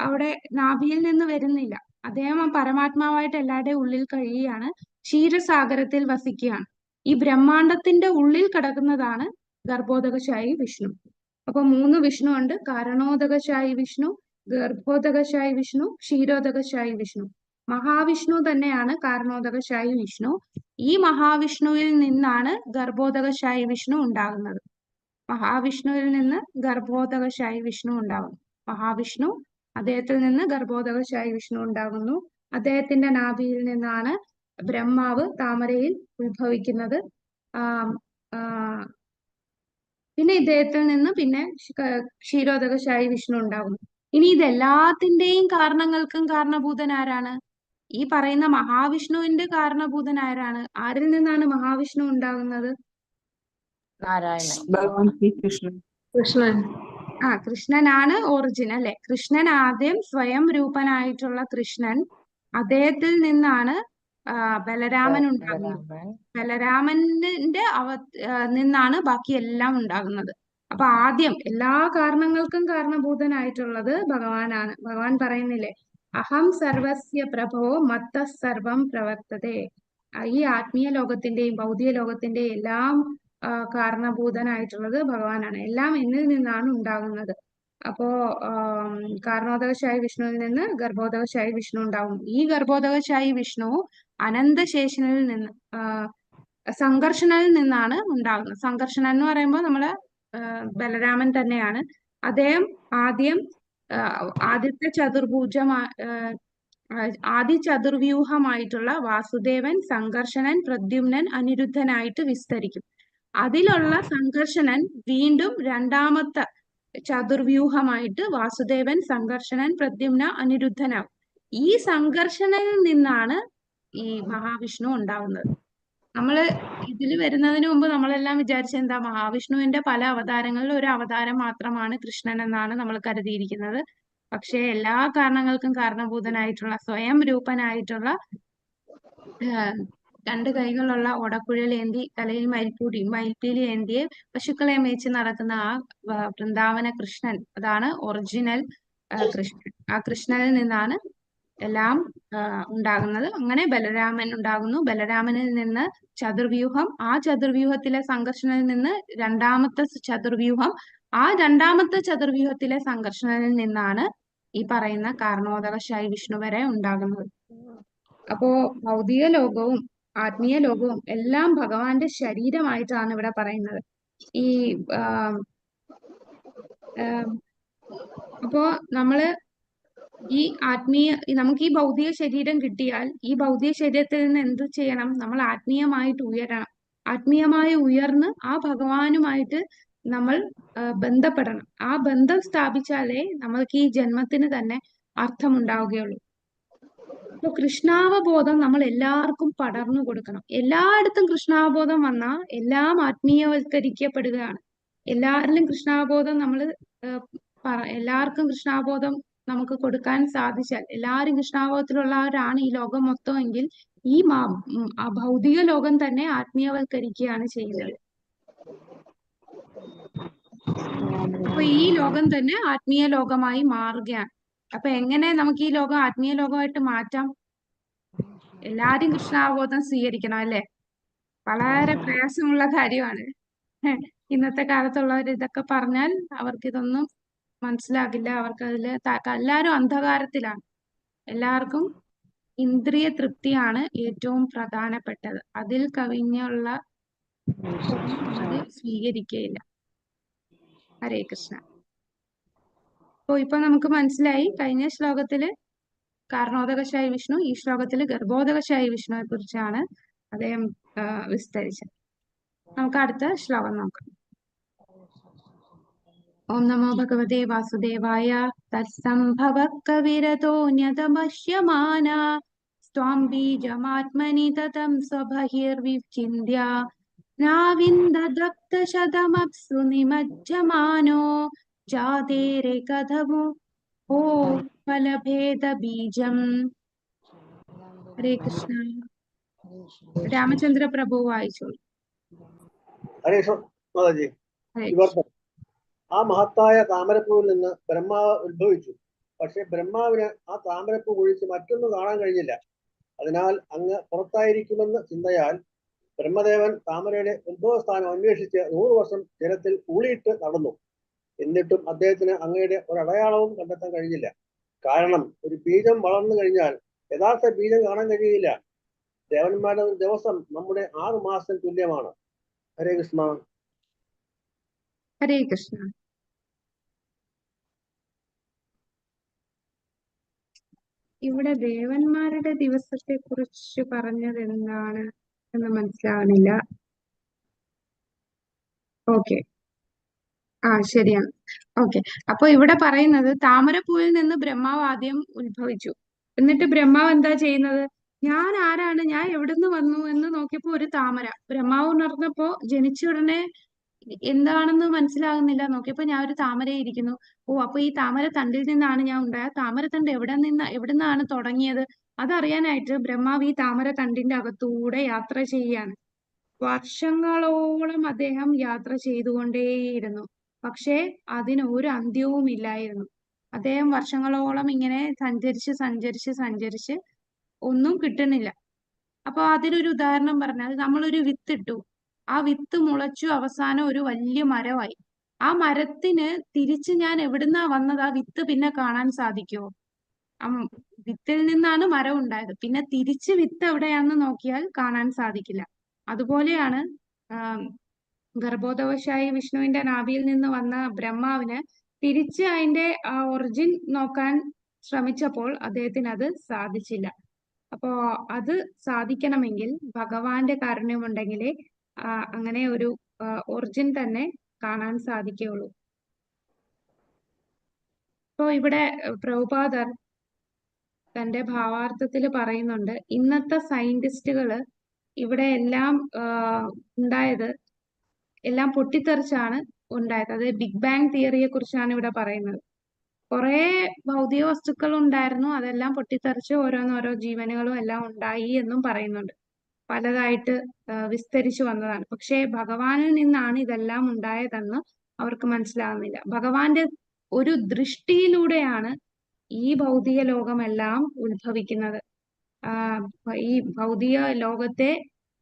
അവിടെ നാഭിയിൽ നിന്ന് വരുന്നില്ല. അദ്ദേഹം പരമാത്മാവായിട്ട് എല്ലാവരുടെയും ഉള്ളിൽ കഴിയുകയാണ്, ക്ഷീരസാഗരത്തിൽ വസിക്കുകയാണ്. ഈ ബ്രഹ്മാണ്ടത്തിന്റെ ഉള്ളിൽ കിടക്കുന്നതാണ് ഗർഭോദകശായി വിഷ്ണു. അപ്പൊ 3 വിഷ്ണു ഉണ്ട്: കാരണോദകശായി വിഷ്ണു, ഗർഭോദകശായി വിഷ്ണു, ക്ഷീരോദകശായി വിഷ്ണു. മഹാവിഷ്ണു തന്നെയാണ് കാരണോദകശായി വിഷ്ണു. ഈ മഹാവിഷ്ണുവിൽ നിന്നാണ് ഗർഭോദകശായി വിഷ്ണു ഉണ്ടാകുന്നത്. മഹാവിഷ്ണുവിൽ നിന്ന് ഗർഭോദകശായി വിഷ്ണു ഉണ്ടാകുന്നു. മഹാവിഷ്ണു, അദ്ദേഹത്തിൽ നിന്ന് ഗർഭോദകശായി വിഷ്ണു ഉണ്ടാകുന്നു. അദ്ദേഹത്തിന്റെ നാഭിയിൽ നിന്നാണ് ബ്രഹ്മാവ് താമരയിൽ ഉത്ഭവിക്കുന്നത്. പിന്നെ ഇദ്ദേഹത്തിൽ നിന്ന് പിന്നെ ക്ഷീരോദകശായി വിഷ്ണു ഉണ്ടാകുന്നു. ഇനി ഇതെല്ലാത്തിന്റെയും കാരണങ്ങൾക്കും കാരണഭൂതൻ ആരാണ്? ഈ പറയുന്ന മഹാവിഷ്ണുവിന്റെ കാരണഭൂതൻ ആരാണ്? ആരിൽ നിന്നാണ് മഹാവിഷ്ണു ഉണ്ടാകുന്നത്? കൃഷ്ണൻ. കൃഷ്ണനാണ് ഒറിജിൻ, അല്ലെ? കൃഷ്ണൻ ആദ്യം സ്വയം രൂപനായിട്ടുള്ള കൃഷ്ണൻ, അദ്ദേഹത്തിൽ നിന്നാണ് ബലരാമൻ ഉണ്ടാകുന്നത്. ബലരാമന്റെ നിന്നാണ് ബാക്കി എല്ലാം ഉണ്ടാകുന്നത്. അപ്പൊ ആദ്യം എല്ലാ കാരണങ്ങൾക്കും കാരണഭൂതനായിട്ടുള്ളത് ഭഗവാനാണ്. ഭഗവാൻ പറയുന്നില്ലേ, അഹം സർവസ്യ പ്രഭോ മത്ത സർവം പ്രവർത്തതേ. ഈ ആത്മീയ ലോകത്തിന്റെയും ഭൗതിക ലോകത്തിന്റെയും എല്ലാം കാരണഭൂതനായിട്ടുള്ളത് ഭഗവാനാണ്. എല്ലാം എന്നിൽ നിന്നാണ് ഉണ്ടാകുന്നത്. അപ്പോ കാരണോദകശായി വിഷ്ണുവിൽ നിന്ന് ഗർഭോദകശായി വിഷ്ണു ഉണ്ടാകും. ഈ ഗർഭോദകശായി വിഷ്ണു അനന്തശേഷനിൽ നിന്ന് സംഘർഷനിൽ നിന്നാണ് ഉണ്ടാകുന്നത്. സംഘർഷണൻ എന്ന് പറയുമ്പോൾ നമ്മള് ബലരാമൻ തന്നെയാണ്. അദ്ദേഹം ആദ്യത്തെ ആദി ചതുർവ്യൂഹമായിട്ടുള്ള വാസുദേവൻ, സംഘർഷണൻ, പ്രദ്യുമ്നൻ, അനിരുദ്ധനായിട്ട് വിസ്തരിക്കും. അതിലുള്ള സംഘർഷണൻ വീണ്ടും രണ്ടാമത്തെ ചതുർവ്യൂഹമായിട്ട് വാസുദേവൻ, സംഘർഷണൻ, പ്രദ്യുമ്ന, അനിരുദ്ധനാവും. ഈ സംഘർഷണനിൽ നിന്നാണ് ഈ മഹാവിഷ്ണു ഉണ്ടാവുന്നത്. നമ്മള് ഇതിൽ വരുന്നതിന് മുമ്പ് നമ്മളെല്ലാം വിചാരിച്ച എന്താ, മഹാവിഷ്ണുവിന്റെ പല അവതാരങ്ങളിൽ ഒരു അവതാരം മാത്രമാണ് കൃഷ്ണൻ എന്നാണ് നമ്മൾ കരുതിയിരിക്കുന്നത്. പക്ഷെ എല്ലാ കാരണങ്ങൾക്കും കാരണഭൂതനായിട്ടുള്ള സ്വയം രൂപനായിട്ടുള്ള 2 കൈകളുള്ള ഓടക്കുഴലേന്തി തലയിൽ മയിൽപ്പീലി ഏന്തിയ പശുക്കളെ മേച്ച് നടക്കുന്ന ആ വൃന്ദാവന കൃഷ്ണൻ, അതാണ് ഒറിജിനൽ കൃഷ്ണൻ. ആ കൃഷ്ണനിൽ നിന്നാണ് എല്ലാം ഉണ്ടാകുന്നത്. അങ്ങനെ ബലരാമൻ ഉണ്ടാകുന്നു. ബലരാമനിൽ നിന്ന് ചതുർവ്യൂഹം, ആ ചതുർവ്യൂഹത്തിലെ സംഘർഷനിൽ നിന്ന് രണ്ടാമത്തെ ചതുർവ്യൂഹം, ആ രണ്ടാമത്തെ ചതുർവ്യൂഹത്തിലെ സംഘർഷനിൽ നിന്നാണ് ഈ പറയുന്ന കാരണോദകശായി വിഷ്ണു വരെ ഉണ്ടാകുന്നത്. അപ്പോ ഭൗതിക ലോകവും ആത്മീയ ലോകവും എല്ലാം ഭഗവാന്റെ ശരീരമായിട്ടാണ് ഇവിടെ പറയുന്നത്. ഈ അപ്പോ നമ്മള് നമുക്ക് ഈ ഭൗതിക ശരീരം കിട്ടിയാൽ ഈ ഭൗതിക ശരീരത്തിൽ നിന്ന് എന്ത് ചെയ്യണം? നമ്മൾ ആത്മീയമായിട്ട് ഉയരണം. ആത്മീയമായി ഉയർന്ന് ആ ഭഗവാനുമായിട്ട് നമ്മൾ ബന്ധപ്പെടണം. ആ ബന്ധം സ്ഥാപിച്ചാലേ നമ്മൾക്ക് ഈ ജന്മത്തിന് തന്നെ അർത്ഥമുണ്ടാവുകയുള്ളൂ. അപ്പൊ കൃഷ്ണാവബോധം നമ്മൾ എല്ലാവർക്കും പടർന്നു കൊടുക്കണം. എല്ലായിടത്തും കൃഷ്ണാവബോധം വന്നാൽ എല്ലാം ആത്മീയവൽക്കരിക്കപ്പെടുകയാണ്. എല്ലാവരിലും കൃഷ്ണാവബോധം എല്ലാവർക്കും കൃഷ്ണാവബോധം നമുക്ക് കൊടുക്കാൻ സാധിച്ചാൽ, എല്ലാവരും കൃഷ്ണാവബോധത്തിലുള്ളവരാണ് ഈ ലോകം മൊത്തം എങ്കിൽ ഈ ആ ഭൗതിക ലോകം തന്നെ ആത്മീയവൽക്കരിക്കുകയാണ് ചെയ്യുന്നത്. അപ്പൊ ഈ ലോകം തന്നെ ആത്മീയ ലോകമായി മാറുകയാണ്. അപ്പൊ എങ്ങനെ നമുക്ക് ഈ ലോകം ആത്മീയ ലോകമായിട്ട് മാറ്റാം? എല്ലാരും കൃഷ്ണാവബോധം സ്വീകരിക്കണം അല്ലെ? വളരെ പ്രയാസമുള്ള കാര്യമാണ്. ഇന്നത്തെ കാലത്തുള്ളവർ ഇതൊക്കെ പറഞ്ഞാൽ അവർക്ക് ഇതൊന്നും മനസ്സിലാകില്ല. അവർക്ക് അതില് എല്ലാരും അന്ധകാരത്തിലാണ്. എല്ലാവർക്കും ഇന്ദ്രിയ തൃപ്തിയാണ് ഏറ്റവും പ്രധാനപ്പെട്ടത്. അതിൽ കവിഞ്ഞുള്ള അത് സ്വീകരിക്കുകയില്ല. ഹരേ കൃഷ്ണ. ഇപ്പൊ നമുക്ക് മനസ്സിലായി. കഴിഞ്ഞ ശ്ലോകത്തില് കാരണോദകശായി വിഷ്ണു, ഈ ശ്ലോകത്തില് ഗർഭോദകശായി വിഷ്ണുവിനെ കുറിച്ചാണ് അദ്ദേഹം വിസ്തരിച്ചത്. നമുക്ക് അടുത്ത ശ്ലോകം നോക്കാം. ഓം നമോ ഭഗവതേ വാസുദേവായ. തത്സംഭവ കവിരതോന്യതമശ്യമാന സ്വാം ബീജമാത്മനി തതം സ്വബഹിർവിചിന്യ നാവിന്ദദഗ്ധശതമപ്സു നിമജ്ജമാനോ ജാതേരെ കഥമു ഓ ഫലഭേദ ബീജം. ഹരേ കൃഷ്ണ. രാമചന്ദ്ര പ്രഭു വായിച്ചോളൂ. ഹരേ മാതാജി. വിവർത്തനം. ആ മഹത്തായ താമരപ്പൂവിൽ നിന്ന് ബ്രഹ്മാവ് ഉത്ഭവിച്ചു. പക്ഷെ ബ്രഹ്മാവിന് ആ താമരപ്പൂ ഒഴിച്ച് മറ്റൊന്നും കാണാൻ കഴിഞ്ഞില്ല. അതിനാൽ അങ്ങ് പുറത്തായിരിക്കുമെന്ന് ചിന്തയാൽ ബ്രഹ്മദേവൻ താമരയുടെ ഉത്ഭവസ്ഥാനം അന്വേഷിച്ച് 100 വർഷം ജലത്തിൽ ഊളിയിട്ട് നടന്നു. എന്നിട്ടും അദ്ദേഹത്തിന് അങ്ങയുടെ ഒരടയാളവും കണ്ടെത്താൻ കഴിഞ്ഞില്ല. കാരണം ഒരു ബീജം വളർന്നു കഴിഞ്ഞാൽ യഥാർത്ഥ ബീജം കാണാൻ കഴിയില്ല. ദേവന്മാരുടെ ഒരു ദിവസം നമ്മുടെ 6 മാസം തുല്യമാണ്. ഹരേ കൃഷ്ണ. ഹരേ കൃഷ്ണ. ഇവിടെ ദേവന്മാരുടെ ദിവസത്തെ കുറിച്ച് പറഞ്ഞത് എന്താണ് എന്ന് മനസ്സിലാവുന്നില്ല. ഓക്കെ, ശരിയാണ്. ഓക്കെ, അപ്പൊ ഇവിടെ പറയുന്നത് താമരപ്പൂവിൽ നിന്ന് ബ്രഹ്മാവ് ആദ്യം ഉത്ഭവിച്ചു. എന്നിട്ട് ബ്രഹ്മാവ് എന്താ ചെയ്യുന്നത്? ഞാൻ ആരാണ്, ഞാൻ എവിടുന്ന് വന്നു എന്ന് നോക്കിയപ്പോ ഒരു താമര. ബ്രഹ്മാവ് ഉണർന്നപ്പോ ജനിച്ച ഉടനെ എന്താണെന്ന് മനസ്സിലാകുന്നില്ല. നോക്കിയപ്പോ ഞാൻ ഒരു താമരയെ ഇരിക്കുന്നു. അപ്പൊ ഈ താമര തണ്ടിൽ നിന്നാണ് ഞാൻ ഉണ്ടായത്. താമരത്തണ്ട് എവിടുന്നാണ് തുടങ്ങിയത് അതറിയാനായിട്ട് ബ്രഹ്മാവ് ഈ താമര തണ്ടിന്റെ അകത്തൂടെ യാത്ര ചെയ്യാണ്. വർഷങ്ങളോളം അദ്ദേഹം യാത്ര ചെയ്തുകൊണ്ടേയിരുന്നു. പക്ഷേ അതിന് ഒരു അന്ത്യവും ഇല്ലായിരുന്നു. അദ്ദേഹം വർഷങ്ങളോളം ഇങ്ങനെ സഞ്ചരിച്ച് ഒന്നും കിട്ടുന്നില്ല. അപ്പൊ അതിനൊരു ഉദാഹരണം പറഞ്ഞാൽ, നമ്മളൊരു വിത്തിട്ടു, ആ വിത്ത് മുളച്ചു, അവസാനം ഒരു വലിയ മരമായി. ആ മരത്തിന് തിരിച്ച് ഞാൻ എവിടുന്നാ വന്നത്, ആ വിത്ത് പിന്നെ കാണാൻ സാധിക്കുമോ? വിത്തിൽ നിന്നാണ് മരം ഉണ്ടായത്. പിന്നെ തിരിച്ച് വിത്ത് എവിടെയാണെന്ന് നോക്കിയാൽ കാണാൻ സാധിക്കില്ല. അതുപോലെയാണ് ഗർഭോദകശായി വിഷ്ണുവിന്റെ നാഭിയിൽ നിന്ന് വന്ന ബ്രഹ്മാവിന് തിരിച്ച് അതിന്റെ ഒറിജിൻ നോക്കാൻ ശ്രമിച്ചപ്പോൾ അദ്ദേഹത്തിന് അത് സാധിച്ചില്ല. അപ്പോ അത് സാധിക്കണമെങ്കിൽ ഭഗവാന്റെ കാരുണ്യമുണ്ടെങ്കിലേ അങ്ങനെ ഒരു ഒറിജിൻ തന്നെ കാണാൻ സാധിക്കുകയുള്ളൂ. ഇപ്പോ ഇവിടെ പ്രഭുപാദർ തന്റെ ഭാവാർത്ഥത്തിൽ പറയുന്നുണ്ട്, ഇന്നത്തെ സയന്റിസ്റ്റുകള് ഇവിടെ എല്ലാം ഉണ്ടായത് എല്ലാം പൊട്ടിത്തെറിച്ചാണ് ഉണ്ടായത്. അത് ബിഗ് ബാങ് തിയറിയെ കുറിച്ചാണ് ഇവിടെ പറയുന്നത്. കുറെ ഭൗതിക വസ്തുക്കൾ ഉണ്ടായിരുന്നു, അതെല്ലാം പൊട്ടിത്തെറിച്ച് ഓരോ ജീവനുകളും എല്ലാം ഉണ്ടായി എന്നും പറയുന്നുണ്ട്. പലതായിട്ട് വിസ്തരിച്ചു വന്നതാണ്. പക്ഷേ ഭഗവാനിൽ നിന്നാണ് ഇതെല്ലാം ഉണ്ടായതെന്ന് അവർക്ക് മനസ്സിലാകുന്നില്ല. ഭഗവാന്റെ ഒരു ദൃഷ്ടിയിലൂടെയാണ് ഈ ഭൗതിക ലോകമെല്ലാം ഉത്ഭവിക്കുന്നത്. ഈ ഭൗതിക ലോകത്തെ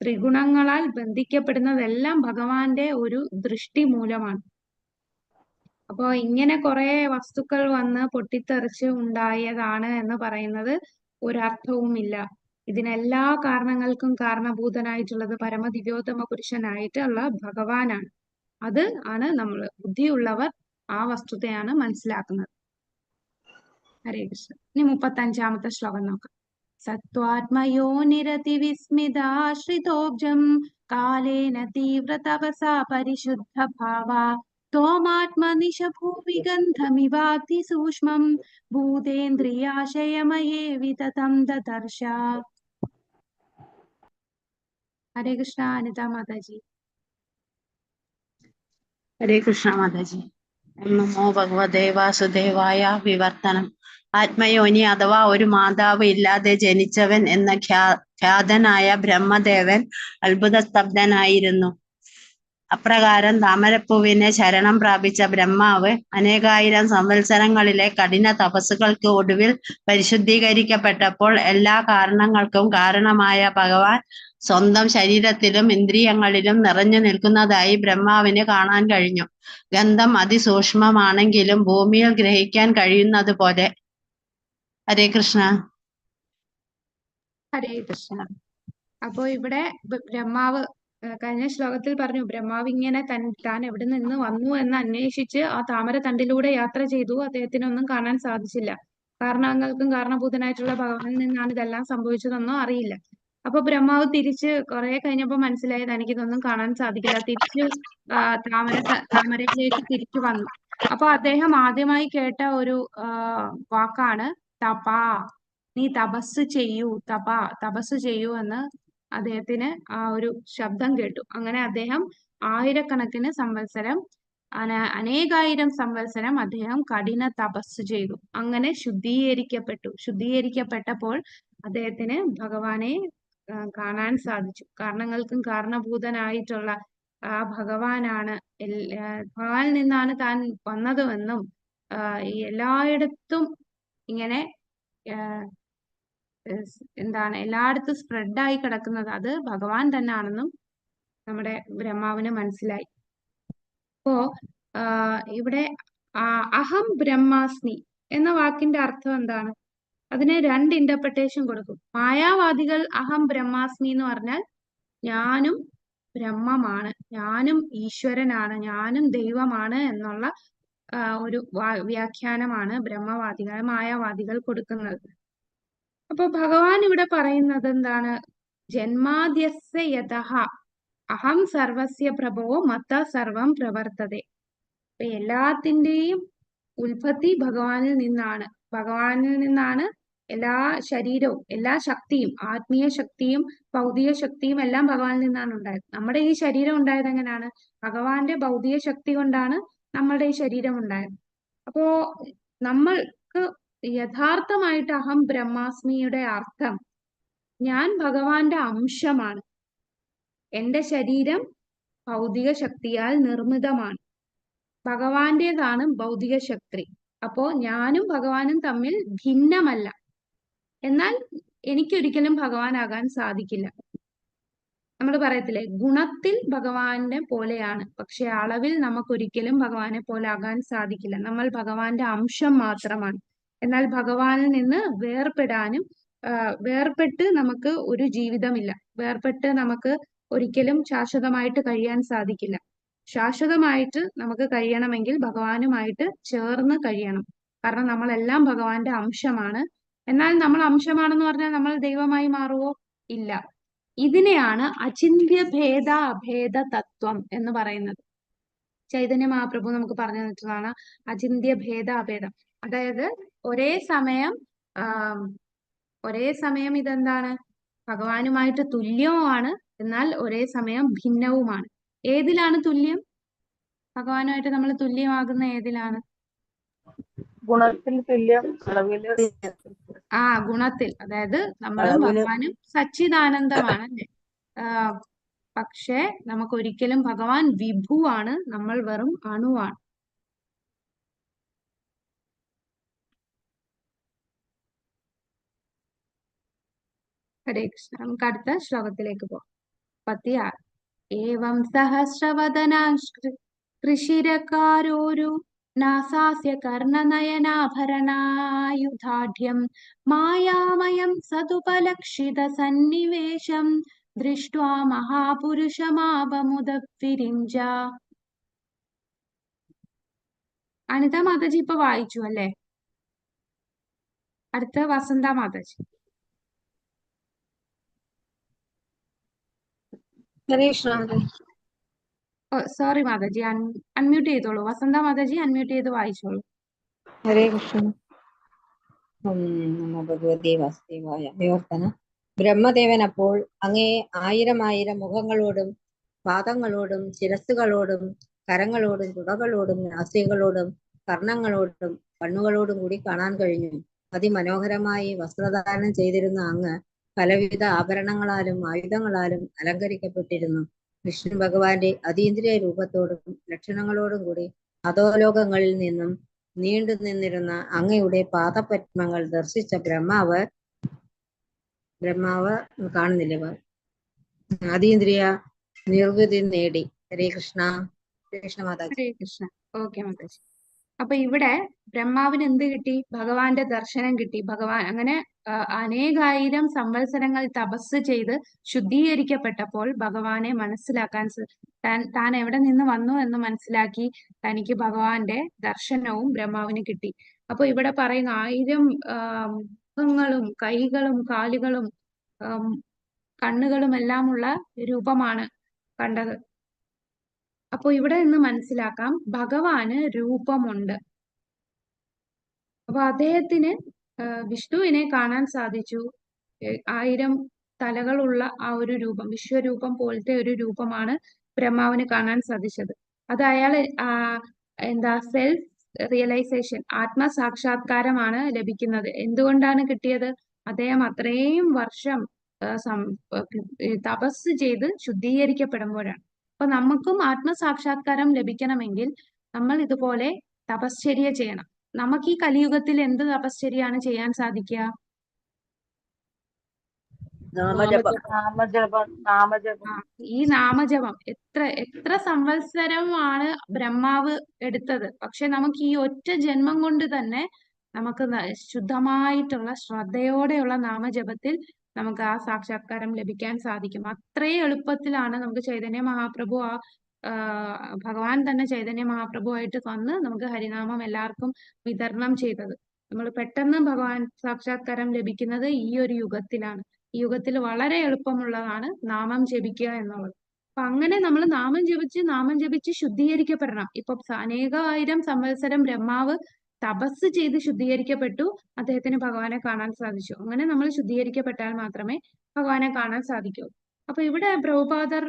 ത്രിഗുണങ്ങളാൽ ബന്ധിക്കപ്പെടുന്നതെല്ലാം ഭഗവാന്റെ ഒരു ദൃഷ്ടി മൂലമാണ്. അപ്പോ ഇങ്ങനെ കുറെ വസ്തുക്കൾ വന്ന് പൊട്ടിത്തെറിച്ച് ഉണ്ടായതാണ് എന്ന് പറയുന്നത് ഒരർത്ഥവുമില്ല. ഇതിനെല്ലാ കാരണങ്ങൾക്കും കാരണഭൂതനായിട്ടുള്ളത് പരമദിവ്യോത്തമ പുരുഷനായിട്ടുള്ള ഭഗവാനാണ്. അത് ആണ് നമ്മൾ ബുദ്ധിയുള്ളവർ ആ വസ്തുതയാണ് മനസ്സിലാക്കുന്നത്. ഹരേ കൃഷ്ണ. ഇനി 35-ാമത്തെ ശ്ലോകം നോക്കാം. സത്വാത്മയോ നിരതി വിസ്മിതാശ്രിതോബ്ജം കാലേന തീവ്ര തപസാ പരിശുദ്ധ ഭാവ ത്വമാത്മനിശഭൂവിഗന്ധമിവാതി സൂക്ഷ്മം ഭൂതേന്ദ്രിയാശയമയേ വിതതം ദദർശ. ഹരേ കൃഷ്ണ. അനിത മാതാജി. ഹരേ കൃഷ്ണ മാതാജി. നമോ ഭഗവതേ വാസുദേവായ. വിവർത്തനം. ആത്മയോനി അഥവാ ഒരു മാതാവ് ഇല്ലാതെ ജനിച്ചവൻ എന്ന ഖ്യാതനായ ബ്രഹ്മദേവൻ അത്ഭുതസ്തബ്ധനായിരുന്നു. അപ്രകാരം താമരപ്പൂവിനെ ശരണം പ്രാപിച്ച ബ്രഹ്മാവ് അനേകായിരം സംവത്സരങ്ങളിലെ കഠിന തപസ്സുകൾക്ക് ഒടുവിൽ പരിശുദ്ധീകരിക്കപ്പെട്ടപ്പോൾ എല്ലാ കാരണങ്ങൾക്കും കാരണമായ ഭഗവാൻ സ്വന്തം ശരീരത്തിലും ഇന്ദ്രിയങ്ങളിലും നിറഞ്ഞു നിൽക്കുന്നതായി ബ്രഹ്മാവിന് കാണാൻ കഴിഞ്ഞു. ഗന്ധം അതിസൂക്ഷ്മമാണെങ്കിലും ഭൂമിയിൽ ഗ്രഹിക്കാൻ കഴിയുന്നത് പോലെ. ഹരേ കൃഷ്ണ. ഹരേ കൃഷ്ണ. അപ്പോ ഇവിടെ ബ്രഹ്മാവ് കഴിഞ്ഞ ശ്ലോകത്തിൽ പറഞ്ഞു, ബ്രഹ്മാവ് ഇങ്ങനെ താൻ എവിടെ നിന്ന് വന്നു എന്ന് അന്വേഷിച്ച് ആ താമരത്തണ്ടിലൂടെ യാത്ര ചെയ്തു. അദ്ദേഹത്തിനൊന്നും കാണാൻ സാധിച്ചില്ല. കാരണങ്ങൾക്കും കാരണഭൂതനായിട്ടുള്ള ഭഗവാനിൽ നിന്നാണ് ഇതെല്ലാം സംഭവിച്ചതെന്നോ അറിയില്ല. അപ്പൊ ബ്രഹ്മാവ് തിരിച്ച് കുറെ കഴിഞ്ഞപ്പോ മനസ്സിലായി തനിക്കിതൊന്നും കാണാൻ സാധിക്കില്ല. തിരിച്ചു താമരയിലേക്ക് തിരിച്ചു വന്നു. അപ്പൊ അദ്ദേഹം ആദ്യമായി കേട്ട ഒരു വാക്കാണ് തപാ. നീ തപസ് ചെയ്യൂ, തപസ് ചെയ്യൂ എന്ന് അദ്ദേഹത്തിന് ആ ഒരു ശബ്ദം കേട്ടു. അങ്ങനെ അദ്ദേഹം ആയിരക്കണക്കിന് സംവത്സരം, അനേകായിരം സംവത്സരം അദ്ദേഹം കഠിന തപസ് ചെയ്തു. അങ്ങനെ ശുദ്ധീകരിക്കപ്പെട്ടപ്പോൾ അദ്ദേഹത്തിന് ഭഗവാനെ കാണാൻ സാധിച്ചു. കാരണങ്ങൾക്കും കാരണഭൂതനായിട്ടുള്ള ആ ഭഗവാനാണ്, ഭഗവാനിൽ നിന്നാണ് താൻ വന്നതുമെന്നും എല്ലായിടത്തും ഇങ്ങനെ എല്ലായിടത്തും സ്പ്രെഡായി കിടക്കുന്നത് അത് ഭഗവാൻ തന്നെ ആണെന്നും നമ്മുടെ ബ്രഹ്മാവിന് മനസ്സിലായി. അപ്പോ ഇവിടെ അഹം ബ്രഹ്മാസ്മി എന്ന വാക്കിന്റെ അർത്ഥം എന്താണ്? അതിന് രണ്ട് ഇന്റർപ്രിട്ടേഷൻ കൊടുക്കും. മായാവാദികൾ അഹം ബ്രഹ്മാസ്മി എന്ന് പറഞ്ഞാൽ ഞാനും ബ്രഹ്മമാണ്, ഞാനും ഈശ്വരനാണ്, ഞാനും ദൈവമാണ് എന്നുള്ള ഒരു വ്യാഖ്യാനമാണ് മായാവാദികൾ കൊടുക്കുന്നത്. അപ്പൊ ഭഗവാൻ ഇവിടെ പറയുന്നത് എന്താണ്? ജന്മാദ്യസ്യ യതഃ അഹം സർവസ്യ പ്രഭോ മത്ത സർവം പ്രവർത്തതേ. അപ്പൊ എല്ലാത്തിന്റെയും ഉൽപ്പത്തി ഭഗവാനിൽ നിന്നാണ്. ഭഗവാനിൽ നിന്നാണ് എല്ലാ ശരീരവും, എല്ലാ ശക്തിയും, ആത്മീയ ശക്തിയും ഭൗതിക ശക്തിയും എല്ലാം ഭഗവാനിൽ നിന്നാണ് ഉണ്ടായത്. നമ്മുടെ ഈ ശരീരം ഉണ്ടായത് എങ്ങനെയാണ്? ഭഗവാന്റെ ഭൗതിക ശക്തി കൊണ്ടാണ് നമ്മളുടെ ഈ ശരീരം ഉണ്ടായത്. അപ്പോ നമ്മൾക്ക് യഥാർത്ഥമായിട്ട് അഹം ബ്രഹ്മാസ്മിയുടെ അർത്ഥം ഞാൻ ഭഗവാന്റെ അംശമാണ്. എന്റെ ശരീരം ഭൗതിക ശക്തിയാൽ നിർമ്മിതമാണ്. ഭഗവാന്റേതാണ് ഭൗതിക ശക്തി. അപ്പോ ഞാനും ഭഗവാനും തമ്മിൽ ഭിന്നമല്ല. എന്നാൽ എനിക്കൊരിക്കലും ഭഗവാനാകാൻ സാധിക്കില്ല. നമ്മൾ പറയത്തില്ലേ, ഗുണത്തിൽ ഭഗവാനെ പോലെയാണ്, പക്ഷെ അളവിൽ നമുക്കൊരിക്കലും ഭഗവാനെ പോലെ ആകാൻ സാധിക്കില്ല. നമ്മൾ ഭഗവാന്റെ അംശം മാത്രമാണ്. എന്നാൽ ഭഗവാനിൽ നിന്ന് വേർപെട്ട് നമുക്ക് ഒരു ജീവിതമില്ല. വേർപെട്ട് നമുക്ക് ഒരിക്കലും ശാശ്വതമായിട്ട് കഴിയാൻ സാധിക്കില്ല. ശാശ്വതമായിട്ട് നമുക്ക് കഴിയണമെങ്കിൽ ഭഗവാനുമായിട്ട് ചേർന്ന് കഴിയണം. കാരണം നമ്മളെല്ലാം ഭഗവാന്റെ അംശമാണ്. എന്നാൽ നമ്മൾ അംശമാണെന്ന് പറഞ്ഞാൽ നമ്മൾ ദൈവമായി മാറുവോ? ഇല്ല. ഇതിനെയാണ് അചിന്ത്യ ഭേദ അഭേദ തത്വം എന്ന് പറയുന്നത്. ചൈതന്യ മഹാപ്രഭു നമുക്ക് പറഞ്ഞു തന്നിട്ടുള്ളതാണ് അചിന്ത്യ ഭേദ അഭേദം. അതായത് ഒരേ സമയം ഇതെന്താണ്? ഭഗവാനുമായിട്ട് തുല്യവുമാണ്, എന്നാൽ ഒരേ സമയം ഭിന്നവുമാണ്. ഏതിലാണ് തുല്യം? ഭഗവാനുമായിട്ട് നമ്മൾ തുല്യമാകുന്ന ഏതിലാണ്? ഗുണത്തിൽ തുല്യം, അളവില് ഗുണത്തിൽ. അതായത് നമ്മളും ഭഗവാനും സച്ചിദാനന്ദമാണ് അല്ലേ? പക്ഷെ നമുക്കൊരിക്കലും ഭഗവാൻ വിഭുവാണ്, നമ്മൾ വെറും അണുവാണ്. ഹരേ കൃഷ്ണ. നമുക്ക് അടുത്ത ശ്ലോകത്തിലേക്ക് പോകാം. 56. ഏവം സഹസ്രവദനാ കൃഷിരകാരോരു നാസാസ്യ കർണനയനാഭരണായുധാഢ്യം മായാമയം സതുപലക്ഷിത സന്നിവേശം ദൃഷ്ട്വാ മഹാപുരുഷമാപമുദവിരിഞ്ച. അനിത മാതാജി ഇപ്പൊ വായിച്ചു അല്ലേ? അടുത്ത വസന്ത മാതാജി. സോറി മാതാജി, അൺമ്യൂട്ട് ചെയ്തോളൂ. വസന്ത മാതാജി അൺമ്യൂട്ട് ചെയ്ത് വായിച്ചോളൂ. ഹരേ കൃഷ്ണ. നമോ ഭഗവതേ വാസുദേവായ. വിവർത്തന. ബ്രഹ്മദേവൻ അപ്പോൾ അങ്ങേ ആയിരം മുഖങ്ങളോടും പാദങ്ങളോടും ശിരസ്സുകളോടും കരങ്ങളോടും തുടകളോടും നാസികകളോടും കർണങ്ങളോടും കണ്ണുകളോടും കൂടി കാണാൻ കഴിഞ്ഞു. അതിമനോഹരമായി വസ്ത്രധാരണം ചെയ്തിരുന്ന അങ്ങ് പലവിധ ആഭരണങ്ങളാലും ആയുധങ്ങളാലും അലങ്കരിക്കപ്പെട്ടിരുന്നു. വിഷ്ണു ഭഗവാന്റെ അതീന്ദ്രിയ രൂപത്തോടും ലക്ഷണങ്ങളോടും കൂടി അധോലോകങ്ങളിൽ നിന്നും നീണ്ടു നിന്നിരുന്ന അങ്ങയുടെ പാദപത്മങ്ങൾ ദർശിച്ച ബ്രഹ്മാവ് കാണുന്നില്ല അതീന്ദ്രിയ നിർവൃതി നേടി. ഹരേ കൃഷ്ണ. കൃഷ്ണ മാതാജി. ഹരേ കൃഷ്ണ. ഓക്കെ മാതാജി. അപ്പൊ ഇവിടെ ബ്രഹ്മാവിന് എന്ത് കിട്ടി? ഭഗവാന്റെ ദർശനം കിട്ടി. ഭഗവാൻ അങ്ങനെ അനേകായിരം സംവത്സരങ്ങൾ തപസ് ചെയ്ത് ശുദ്ധീകരിക്കപ്പെട്ടപ്പോൾ ഭഗവാനെ മനസ്സിലാക്കാൻ താൻ എവിടെ നിന്ന് വന്നു എന്ന് മനസ്സിലാക്കി തനിക്ക് ഭഗവാന്റെ ദർശനവും ബ്രഹ്മാവിന് കിട്ടി. അപ്പൊ ഇവിടെ പറയുന്ന 1000 മുഖങ്ങളും കൈകളും കാലുകളും കണ്ണുകളും എല്ലാമുള്ള രൂപമാണ് കണ്ടത്. അപ്പൊ ഇവിടെ നിന്ന് മനസ്സിലാക്കാം ഭഗവാന് രൂപമുണ്ട്. അപ്പൊ അദ്ദേഹത്തിന് വിഷ്ണുവിനെ കാണാൻ സാധിച്ചു. 1000 തലകളുള്ള ആ ഒരു രൂപം, വിശ്വരൂപം പോലത്തെ ഒരു രൂപമാണ് ബ്രഹ്മാവിന് കാണാൻ സാധിച്ചത്. അത് അയാൾ സെൽഫ് റിയലൈസേഷൻ, ആത്മസാക്ഷാത്കാരമാണ് ലഭിക്കുന്നത്. എന്തുകൊണ്ടാണ് കിട്ടിയത്? അദ്ദേഹം അത്രയും വർഷം തപസ് ചെയ്ത് ശുദ്ധീകരിക്കപ്പെടുമ്പോഴാണ്. അപ്പൊ നമുക്കും ആത്മസാക്ഷാത്കാരം ലഭിക്കണമെങ്കിൽ നമ്മൾ ഇതുപോലെ തപശ്ചര്യ ചെയ്യണം. നമുക്ക് ഈ കലിയുഗത്തിൽ എന്ത് തപശ്ചര്യയാണ് ചെയ്യാൻ സാധിക്കുക? ഈ നാമജപം. എത്ര സംവത്സരമാണ് ബ്രഹ്മാവ് എടുത്തത്? പക്ഷെ നമുക്ക് ഈ ഒറ്റ ജന്മം കൊണ്ട് തന്നെ നമുക്ക് ശുദ്ധമായിട്ടുള്ള ശ്രദ്ധയോടെയുള്ള നാമജപത്തിൽ നമുക്ക് ആ സാക്ഷാത്കാരം ലഭിക്കാൻ സാധിക്കും. അത്രയും എളുപ്പത്തിലാണ് നമുക്ക് ചൈതന്യ മഹാപ്രഭു ഭഗവാൻ തന്നെ ചൈതന്യ മഹാപ്രഭുവായിട്ട് വന്ന് നമുക്ക് ഹരിനാമം എല്ലാവർക്കും വിതരണം ചെയ്തത്. നമ്മൾ പെട്ടെന്ന് ഭഗവാൻ സാക്ഷാത്കാരം ലഭിക്കുന്നത് ഈ ഒരു യുഗത്തിലാണ്. ഈ യുഗത്തിൽ വളരെ എളുപ്പമുള്ളതാണ് നാമം ജപിക്കുക എന്നുള്ളത്. അപ്പൊ അങ്ങനെ നമ്മൾ നാമം ജപിച്ച് ശുദ്ധീകരിക്കപ്പെടണം. ഇപ്പൊ അനേകായിരം സംവത്സരം ബ്രഹ്മാവ് തപസ് ചെയ്ത് ശുദ്ധീകരിക്കപ്പെട്ടു. അദ്ദേഹത്തിന് ഭഗവാനെ കാണാൻ സാധിച്ചു. അങ്ങനെ നമ്മൾ ശുദ്ധീകരിക്കപ്പെട്ടാൽ മാത്രമേ ഭഗവാനെ കാണാൻ സാധിക്കൂ. അപ്പൊ ഇവിടെ പ്രഭുപാദർ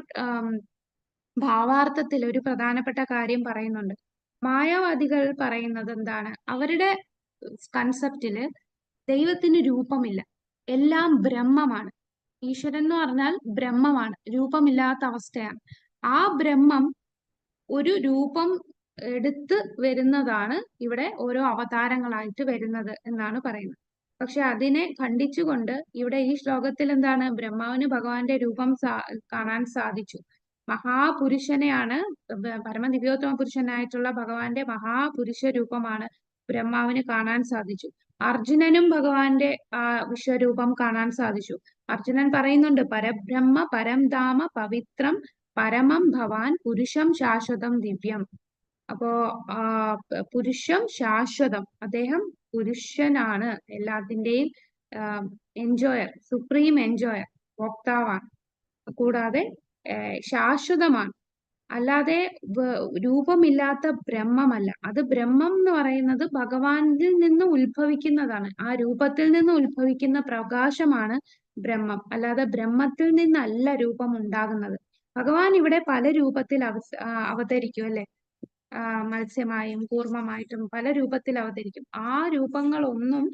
ഭാവാർത്ഥത്തിൽ ഒരു പ്രധാനപ്പെട്ട കാര്യം പറയുന്നുണ്ട്. മായാവാദികൾ പറയുന്നത് എന്താണ്? അവരുടെ കൺസെപ്റ്റില് ദൈവത്തിന് രൂപമില്ല, എല്ലാം ബ്രഹ്മമാണ്. ഈശ്വരൻ എന്ന് പറഞ്ഞാൽ ബ്രഹ്മമാണ്, രൂപമില്ലാത്ത അവസ്ഥയാണ്. ആ ബ്രഹ്മം ഒരു രൂപം എടുത്ത് വരുന്നതാണ് ഇവിടെ ഓരോ അവതാരങ്ങളായിട്ട് വരുന്നത് എന്നാണ് പറയുന്നത്. പക്ഷെ അതിനെ ഖണ്ഡിച്ചുകൊണ്ട് ഇവിടെ ഈ ശ്ലോകത്തിൽ എന്താണ്? ബ്രഹ്മാവിന് ഭഗവാന്റെ രൂപം കാണാൻ സാധിച്ചു. മഹാപുരുഷനെയാണ്, പരമദിവ്യോത്തമ പുരുഷനായിട്ടുള്ള ഭഗവാന്റെ മഹാപുരുഷ രൂപമാണ് ബ്രഹ്മാവിന് കാണാൻ സാധിച്ചു. അർജുനനും ഭഗവാന്റെ വിശ്വരൂപം കാണാൻ സാധിച്ചു. അർജുനൻ പറയുന്നുണ്ട്, പരബ്രഹ്മ പരം ധാമ പവിത്രം പരമം ഭവാൻ പുരുഷം ശാശ്വതം ദിവ്യം. അപ്പോ പുരുഷം ശാശ്വതം, അദ്ദേഹം പുരുഷനാണ്, എല്ലാത്തിന്റെയും എൻജോയർ, സുപ്രീം എൻജോയർ, ഭോക്താവാണ്. കൂടാതെ ശാശ്വതമാണ്, അല്ലാതെ രൂപമില്ലാത്ത ബ്രഹ്മമല്ല. അത് ബ്രഹ്മം എന്ന് പറയുന്നത് ഭഗവാനിൽ നിന്ന് ഉത്ഭവിക്കുന്നതാണ്. ആ രൂപത്തിൽ നിന്ന് ഉത്ഭവിക്കുന്ന പ്രകാശമാണ് ബ്രഹ്മം, അല്ലാതെ ബ്രഹ്മത്തിൽ നിന്നല്ല രൂപം ഉണ്ടാകുന്നത്. ഭഗവാൻ ഇവിടെ പല രൂപത്തിൽ അവതരിക്കും അല്ലെ? മത്സ്യമായും കൂർമ്മമായിട്ടും പല രൂപത്തിൽ അവതരിക്കും. ആ രൂപങ്ങളൊന്നും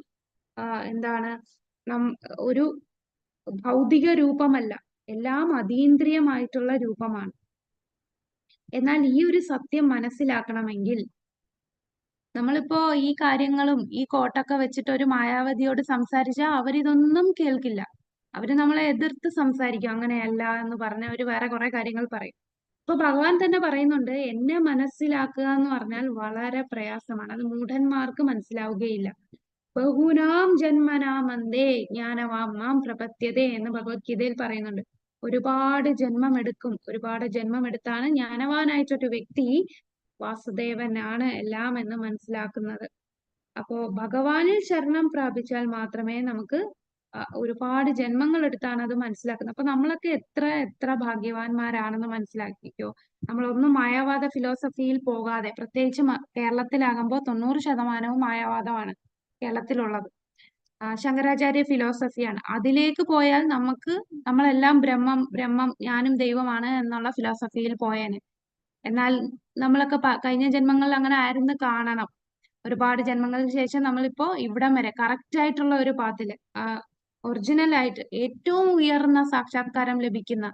എന്താണ് ഒരു ഭൗതിക രൂപമല്ല, എല്ലാം അതീന്ദ്രിയമായിട്ടുള്ള രൂപമാണ്. എന്നാൽ ഈ ഒരു സത്യം മനസ്സിലാക്കണമെങ്കിൽ നമ്മളിപ്പോ ഈ കാര്യങ്ങളും ഈ കോട്ടൊക്കെ വെച്ചിട്ട് ഒരു മായാവതിയോട് സംസാരിച്ചാൽ അവരിതൊന്നും കേൾക്കില്ല. അവര് നമ്മളെ എതിർത്ത് സംസാരിക്കും. അങ്ങനെയല്ല എന്ന് പറഞ്ഞ അവര് വേറെ കുറെ കാര്യങ്ങൾ പറയും. അപ്പൊ ഭഗവാൻ തന്നെ പറയുന്നുണ്ട്, എന്നെ മനസ്സിലാക്കുക എന്ന് പറഞ്ഞാൽ വളരെ പ്രയാസമാണ്. അത് മൂഢന്മാർക്ക് മനസ്സിലാവുകയില്ല. ബഹൂനാം ജന്മനാമന്തേ ജ്ഞാനവാം മാം പ്രപദ്യതേ എന്ന് ഭഗവത്ഗീതയിൽ പറയുന്നുണ്ട്. ഒരുപാട് ജന്മം എടുക്കും. ഒരുപാട് ജന്മം എടുത്താണ് ജ്ഞാനവാനായിട്ടൊരു വ്യക്തി വാസുദേവനാണ് എല്ലാം എന്ന് മനസ്സിലാക്കുന്നത്. അപ്പോ ഭഗവാനിൽ ശരണം പ്രാപിച്ചാൽ മാത്രമേ നമുക്ക് ഒരുപാട് ജന്മങ്ങൾ എടുത്താണ് അത് മനസ്സിലാക്കുന്നത്. അപ്പൊ നമ്മളൊക്കെ എത്ര ഭാഗ്യവാന്മാരാണെന്ന് മനസ്സിലാക്കിക്കോ. നമ്മളൊന്നും മായാവാദ ഫിലോസഫിയിൽ പോകാതെ, പ്രത്യേകിച്ച് കേരളത്തിലാകുമ്പോൾ 90% മായാവാദമാണ് കേരളത്തിലുള്ളത്. ശങ്കരാചാര്യ ഫിലോസഫിയാണ്. അതിലേക്ക് പോയാൽ നമ്മളെല്ലാം ബ്രഹ്മം ഞാനും ദൈവമാണ് എന്നുള്ള ഫിലോസഫിയിൽ പോയേനെ. എന്നാൽ നമ്മളൊക്കെ കഴിഞ്ഞ ജന്മങ്ങളിൽ അങ്ങനെ ആയിരുന്നു കാണണം. ഒരുപാട് ജന്മങ്ങൾക്ക് ശേഷം നമ്മളിപ്പോ ഇവിടം വരെ കറക്റ്റ് ആയിട്ടുള്ള ഒരു പാത്തില് ഒറിജിനൽ ആയിട്ട് ഏറ്റവും ഉയർന്ന സാക്ഷാത്കാരം ലഭിക്കുന്ന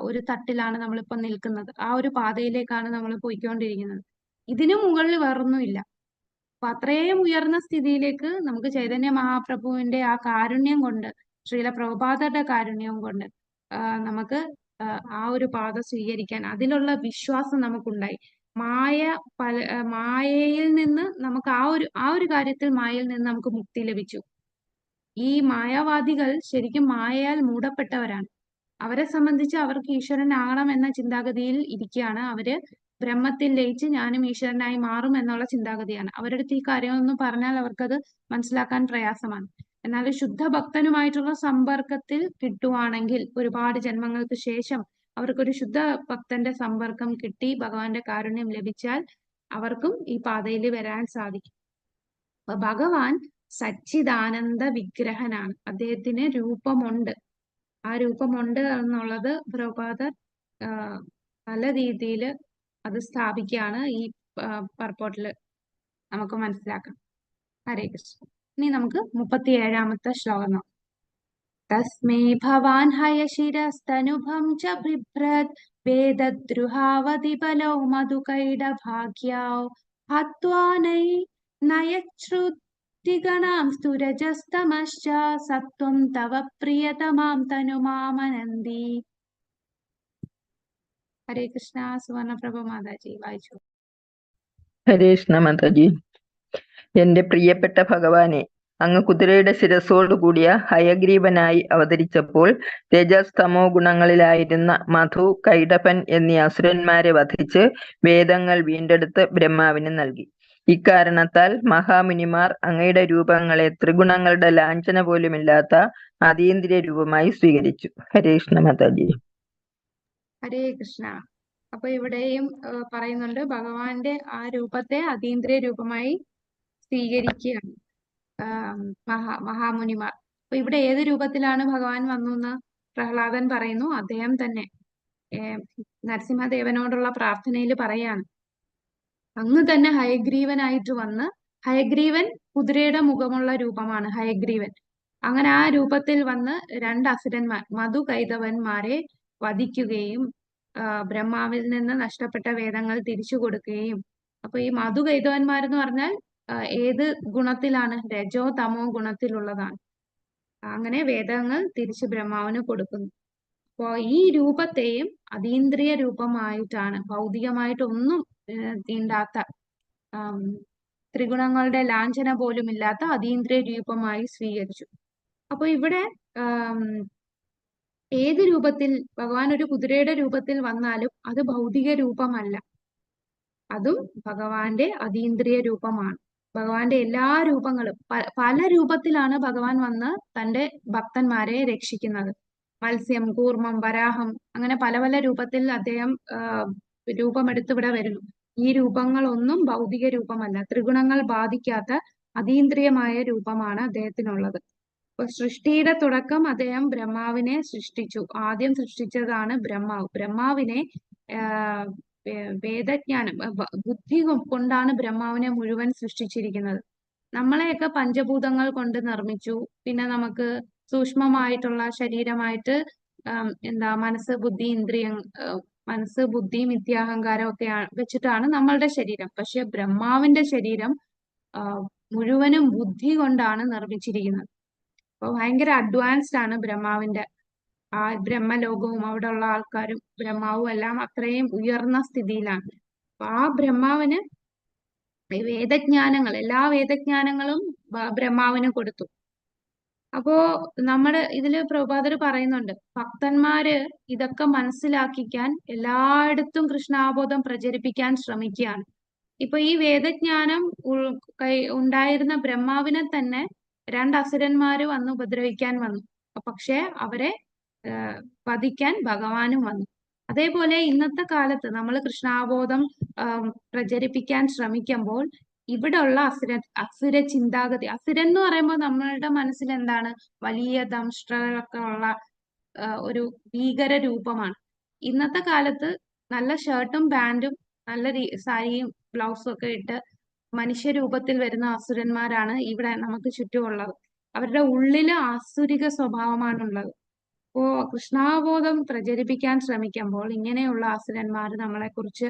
ഒരു തട്ടിലാണ് നമ്മളിപ്പോ നിൽക്കുന്നത്. ആ ഒരു പാതയിലേക്കാണ് നമ്മൾ പോയിക്കൊണ്ടിരിക്കുന്നത്. ഇതിനു മുകളിൽ വേറൊന്നുമില്ല. അപ്പൊ അത്രയും ഉയർന്ന സ്ഥിതിയിലേക്ക് നമുക്ക് ചൈതന്യ മഹാപ്രഭുവിന്റെ ആ കാരുണ്യം കൊണ്ട്, ശ്രീല പ്രഭുപാദരുടെ കാരുണ്യം കൊണ്ട് നമുക്ക് ആ ഒരു പാത സ്വീകരിക്കാൻ അതിലുള്ള വിശ്വാസം നമുക്കുണ്ടായി. മായയിൽ നിന്ന് നമുക്ക് ആ ഒരു കാര്യത്തിൽ മായയിൽ നിന്ന് നമുക്ക് മുക്തി ലഭിച്ചു. ഈ മായാവാദികൾ ശരിക്കും മായയാൽ മൂടപ്പെട്ടവരാണ്. അവരെ സംബന്ധിച്ച് അവർക്ക് ഈശ്വരനാകണം എന്ന ചിന്താഗതിയിൽ ഇരിക്കുകയാണ്. അവര് ബ്രഹ്മത്തിൽ ലയിച്ച് ഞാനും ഈശ്വരനായി മാറും എന്നുള്ള ചിന്താഗതിയാണ്. അവരുടെ അടുത്ത് ഈ കാര്യമൊന്നും പറഞ്ഞാൽ അവർക്കത് മനസ്സിലാക്കാൻ പ്രയാസമാണ്. എന്നാൽ ശുദ്ധ ഭക്തനുമായിട്ടുള്ള സമ്പർക്കത്തിൽ കിട്ടുവാണെങ്കിൽ, ഒരുപാട് ജന്മങ്ങൾക്ക് ശേഷം അവർക്കൊരു ശുദ്ധ ഭക്തന്റെ സമ്പർക്കം കിട്ടി ഭഗവാന്റെ കാരുണ്യം ലഭിച്ചാൽ അവർക്കും ഈ പാതയിൽ വരാൻ സാധിക്കും. അപ്പൊ ഭഗവാൻ സച്ചിദാനന്ദ വിഗ്രഹനാണ്. അദ്ദേഹത്തിന് രൂപമുണ്ട്. ആ രൂപമുണ്ട് എന്നുള്ളത് പ്രഭുപാദർ പല രീതിയിൽ അത് സ്ഥാപിക്കുകയാണ് ഈ പർപ്പോട്ടില് നമുക്ക് മനസ്സിലാക്കാം. ഹരേ കൃഷ്ണ. ഇനി നമുക്ക് 37ാമത്തെ ശ്ലോകം നോക്കാം. തസ്മൈ ഭവാൻ ഹയശിരസ്തനുഭം ച ബിഭ്രത് വേദദ്രുഹാവതി ബലൗ മധുകൈടഭാഗ്യൗ ഹത്വാ നയശ്രുതിഗണാം സ്തുരജസ്തമശ്ച സത്വം തവ പ്രിയതമാം തനുമാമനന്തി. ഹരേ കൃഷ്ണ. സുവർണപ്രഭ മാതാജി വായിച്ചു. ഹരേ കൃഷ്ണ മാതാജി. എന്റെ പ്രിയപ്പെട്ട ഭഗവാനെ, അങ്ങ് കുതിരയുടെ ശിരസോടു കൂടിയ ഹയഗ്രീവനായി അവതരിച്ചപ്പോൾ തേജസ് തമോ ഗുണങ്ങളിലായിരുന്ന മധു, കൈടഭൻ എന്നീ അസുരന്മാരെ വധിച്ച് വേദങ്ങൾ വീണ്ടെടുത്ത് ബ്രഹ്മാവിന് നൽകി. ഇക്കാരണത്താൽ മഹാമുനിമാർ അങ്ങയുടെ രൂപങ്ങളെ ത്രിഗുണങ്ങളുടെ ലാഞ്ചന പോലുമില്ലാത്ത അതീന്ദ്രിയ രൂപമായി സ്വീകരിച്ചു. ഹരേ കൃഷ്ണ മാതാജി. ഹരേ കൃഷ്ണ. അപ്പൊ ഇവിടെയും പറയുന്നുണ്ട് ഭഗവാന്റെ ആ രൂപത്തെ അതീന്ദ്രിയ രൂപമായി സ്വീകരിക്കുകയാണ് മഹാമുനിമാർ. അപ്പൊ ഇവിടെ ഏത് രൂപത്തിലാണ് ഭഗവാൻ വന്നു എന്ന് പ്രഹ്ലാദൻ പറയുന്നു. അദ്ദേഹം തന്നെ നരസിംഹദേവനോടുള്ള പ്രാർത്ഥനയിൽ പറയാണ്, അങ്ങ് തന്നെ ഹയഗ്രീവനായിട്ട് വന്ന്, ഹയഗ്രീവൻ കുതിരയുടെ മുഖമുള്ള രൂപമാണ് ഹയഗ്രീവൻ. അങ്ങനെ ആ രൂപത്തിൽ വന്ന് 2 അസുരന്മാർ മധു, കൈതവന്മാരെ വധിക്കുകയും ബ്രഹ്മാവിൽ നിന്ന് നഷ്ടപ്പെട്ട വേദങ്ങൾ തിരിച്ചു കൊടുക്കുകയും. അപ്പൊ ഈ മധു, കൈതവന്മാരെന്ന് പറഞ്ഞാൽ ഏത് ഗുണത്തിലാണ്? രജോ തമോ ഗുണത്തിലുള്ളതാണ്. അങ്ങനെ വേദങ്ങൾ തിരിച്ച് ബ്രഹ്മാവിന് കൊടുക്കുന്നു. അപ്പോ ഈ രൂപത്തെയും അതീന്ദ്രിയ രൂപമായിട്ടാണ്, ഭൗതികമായിട്ടൊന്നും തീണ്ടാത്ത, ത്രിഗുണങ്ങളുടെ ലാഞ്ചന പോലും ഇല്ലാത്ത അതീന്ദ്രിയ രൂപമായി സ്വീകരിച്ചു. അപ്പൊ ഇവിടെ ഏത് രൂപത്തിൽ ഭഗവാൻ ഒരു കുതിരയുടെ രൂപത്തിൽ വന്നാലും അത് ഭൗതിക രൂപമല്ല, അതും ഭഗവാന്റെ അതീന്ദ്രിയ രൂപമാണ്. ഭഗവാന്റെ എല്ലാ രൂപങ്ങളും പല രൂപത്തിലാണ് ഭഗവാൻ വന്ന് തന്റെ ഭക്തന്മാരെ രക്ഷിക്കുന്നത്. മത്സ്യം, കൂർമ്മം, വരാഹം, അങ്ങനെ പല പല രൂപത്തിൽ അദ്ദേഹം രൂപമെടുത്ത് ഇവിടെ വരുന്നു. ഈ രൂപങ്ങളൊന്നും ഭൗതിക രൂപമല്ല, ത്രിഗുണങ്ങൾ ബാധിക്കാത്ത അതീന്ദ്രിയമായ രൂപമാണ് അദ്ദേഹത്തിനുള്ളത്. അപ്പൊ സൃഷ്ടിയുടെ തുടക്കം അദ്ദേഹം ബ്രഹ്മാവിനെ സൃഷ്ടിച്ചു. ആദ്യം സൃഷ്ടിച്ചതാണ് ബ്രഹ്മാവ്. ബ്രഹ്മാവിനെ വേദജ്ഞാനം, ബുദ്ധി കൊണ്ടാണ് ബ്രഹ്മാവിനെ മുഴുവൻ സൃഷ്ടിച്ചിരിക്കുന്നത്. നമ്മളെയൊക്കെ പഞ്ചഭൂതങ്ങൾ കൊണ്ട് നിർമ്മിച്ചു. പിന്നെ നമുക്ക് സൂക്ഷ്മമായിട്ടുള്ള ശരീരമായിട്ട് മനസ്സ്, ബുദ്ധി, മനസ്സ്, ബുദ്ധി, മിഥ്യാഹങ്കാരം ഒക്കെ വെച്ചിട്ടാണ് നമ്മളുടെ ശരീരം. പക്ഷെ ബ്രഹ്മാവിന്റെ ശരീരം മുഴുവനും ബുദ്ധി കൊണ്ടാണ് നിർമ്മിച്ചിരിക്കുന്നത്. അപ്പൊ ഭയങ്കര അഡ്വാൻസ്ഡ് ആണ് ബ്രഹ്മാവിന്റെ ആ ബ്രഹ്മലോകവും അവിടെ ഉള്ള ആൾക്കാരും ബ്രഹ്മാവും എല്ലാം അത്രയും ഉയർന്ന സ്ഥിതിയിലാണ്. അപ്പൊ ആ ബ്രഹ്മാവിന് വേദജ്ഞാനങ്ങൾ, എല്ലാ വേദജ്ഞാനങ്ങളും ബ്രഹ്മാവിന് കൊടുത്തു. അപ്പോ നമ്മുടെ ഇതില് പ്രഭുപാദർ പറയുന്നുണ്ട്, ഭക്തന്മാര് ഇതൊക്കെ മനസ്സിലാക്കിക്കാൻ എല്ലായിടത്തും കൃഷ്ണാബോധം പ്രചരിപ്പിക്കാൻ ശ്രമിക്കുകയാണ്. ഇപ്പൊ ഈ വേദജ്ഞാനം ഉണ്ടായിരുന്ന ബ്രഹ്മാവിനെ തന്നെ 2 അസുരന്മാര് വന്ന് ഉപദ്രവിക്കാൻ വന്നു. പക്ഷെ അവരെ വധിക്കാൻ ഭഗവാനും വന്നു. അതേപോലെ ഇന്നത്തെ കാലത്ത് നമ്മൾ കൃഷ്ണാബോധം പ്രചരിപ്പിക്കാൻ ശ്രമിക്കുമ്പോൾ ഇവിടെ ഉള്ള അസുര ചിന്താഗതി, അസുരൻ എന്ന് പറയുമ്പോൾ നമ്മളുടെ മനസ്സിൽ എന്താണ്? വലിയ ദംഷ്ട്രകളൊക്കെ ഉള്ള ഒരു ഭീകര രൂപമാണ്. ഇന്നത്തെ കാലത്ത് നല്ല ഷർട്ടും പാന്റും നല്ല സാരിയും ബ്ലൗസും ഒക്കെ ഇട്ട് മനുഷ്യരൂപത്തിൽ വരുന്ന അസുരന്മാരാണ് ഇവിടെ നമുക്ക് ചുറ്റുമുള്ളത്. അവരുടെ ഉള്ളില് ആസുരിക സ്വഭാവമാണുള്ളത്. അപ്പോ കൃഷ്ണാവബോധം പ്രചരിപ്പിക്കാൻ ശ്രമിക്കുമ്പോൾ ഇങ്ങനെയുള്ള അസുരന്മാർ നമ്മളെ കുറിച്ച്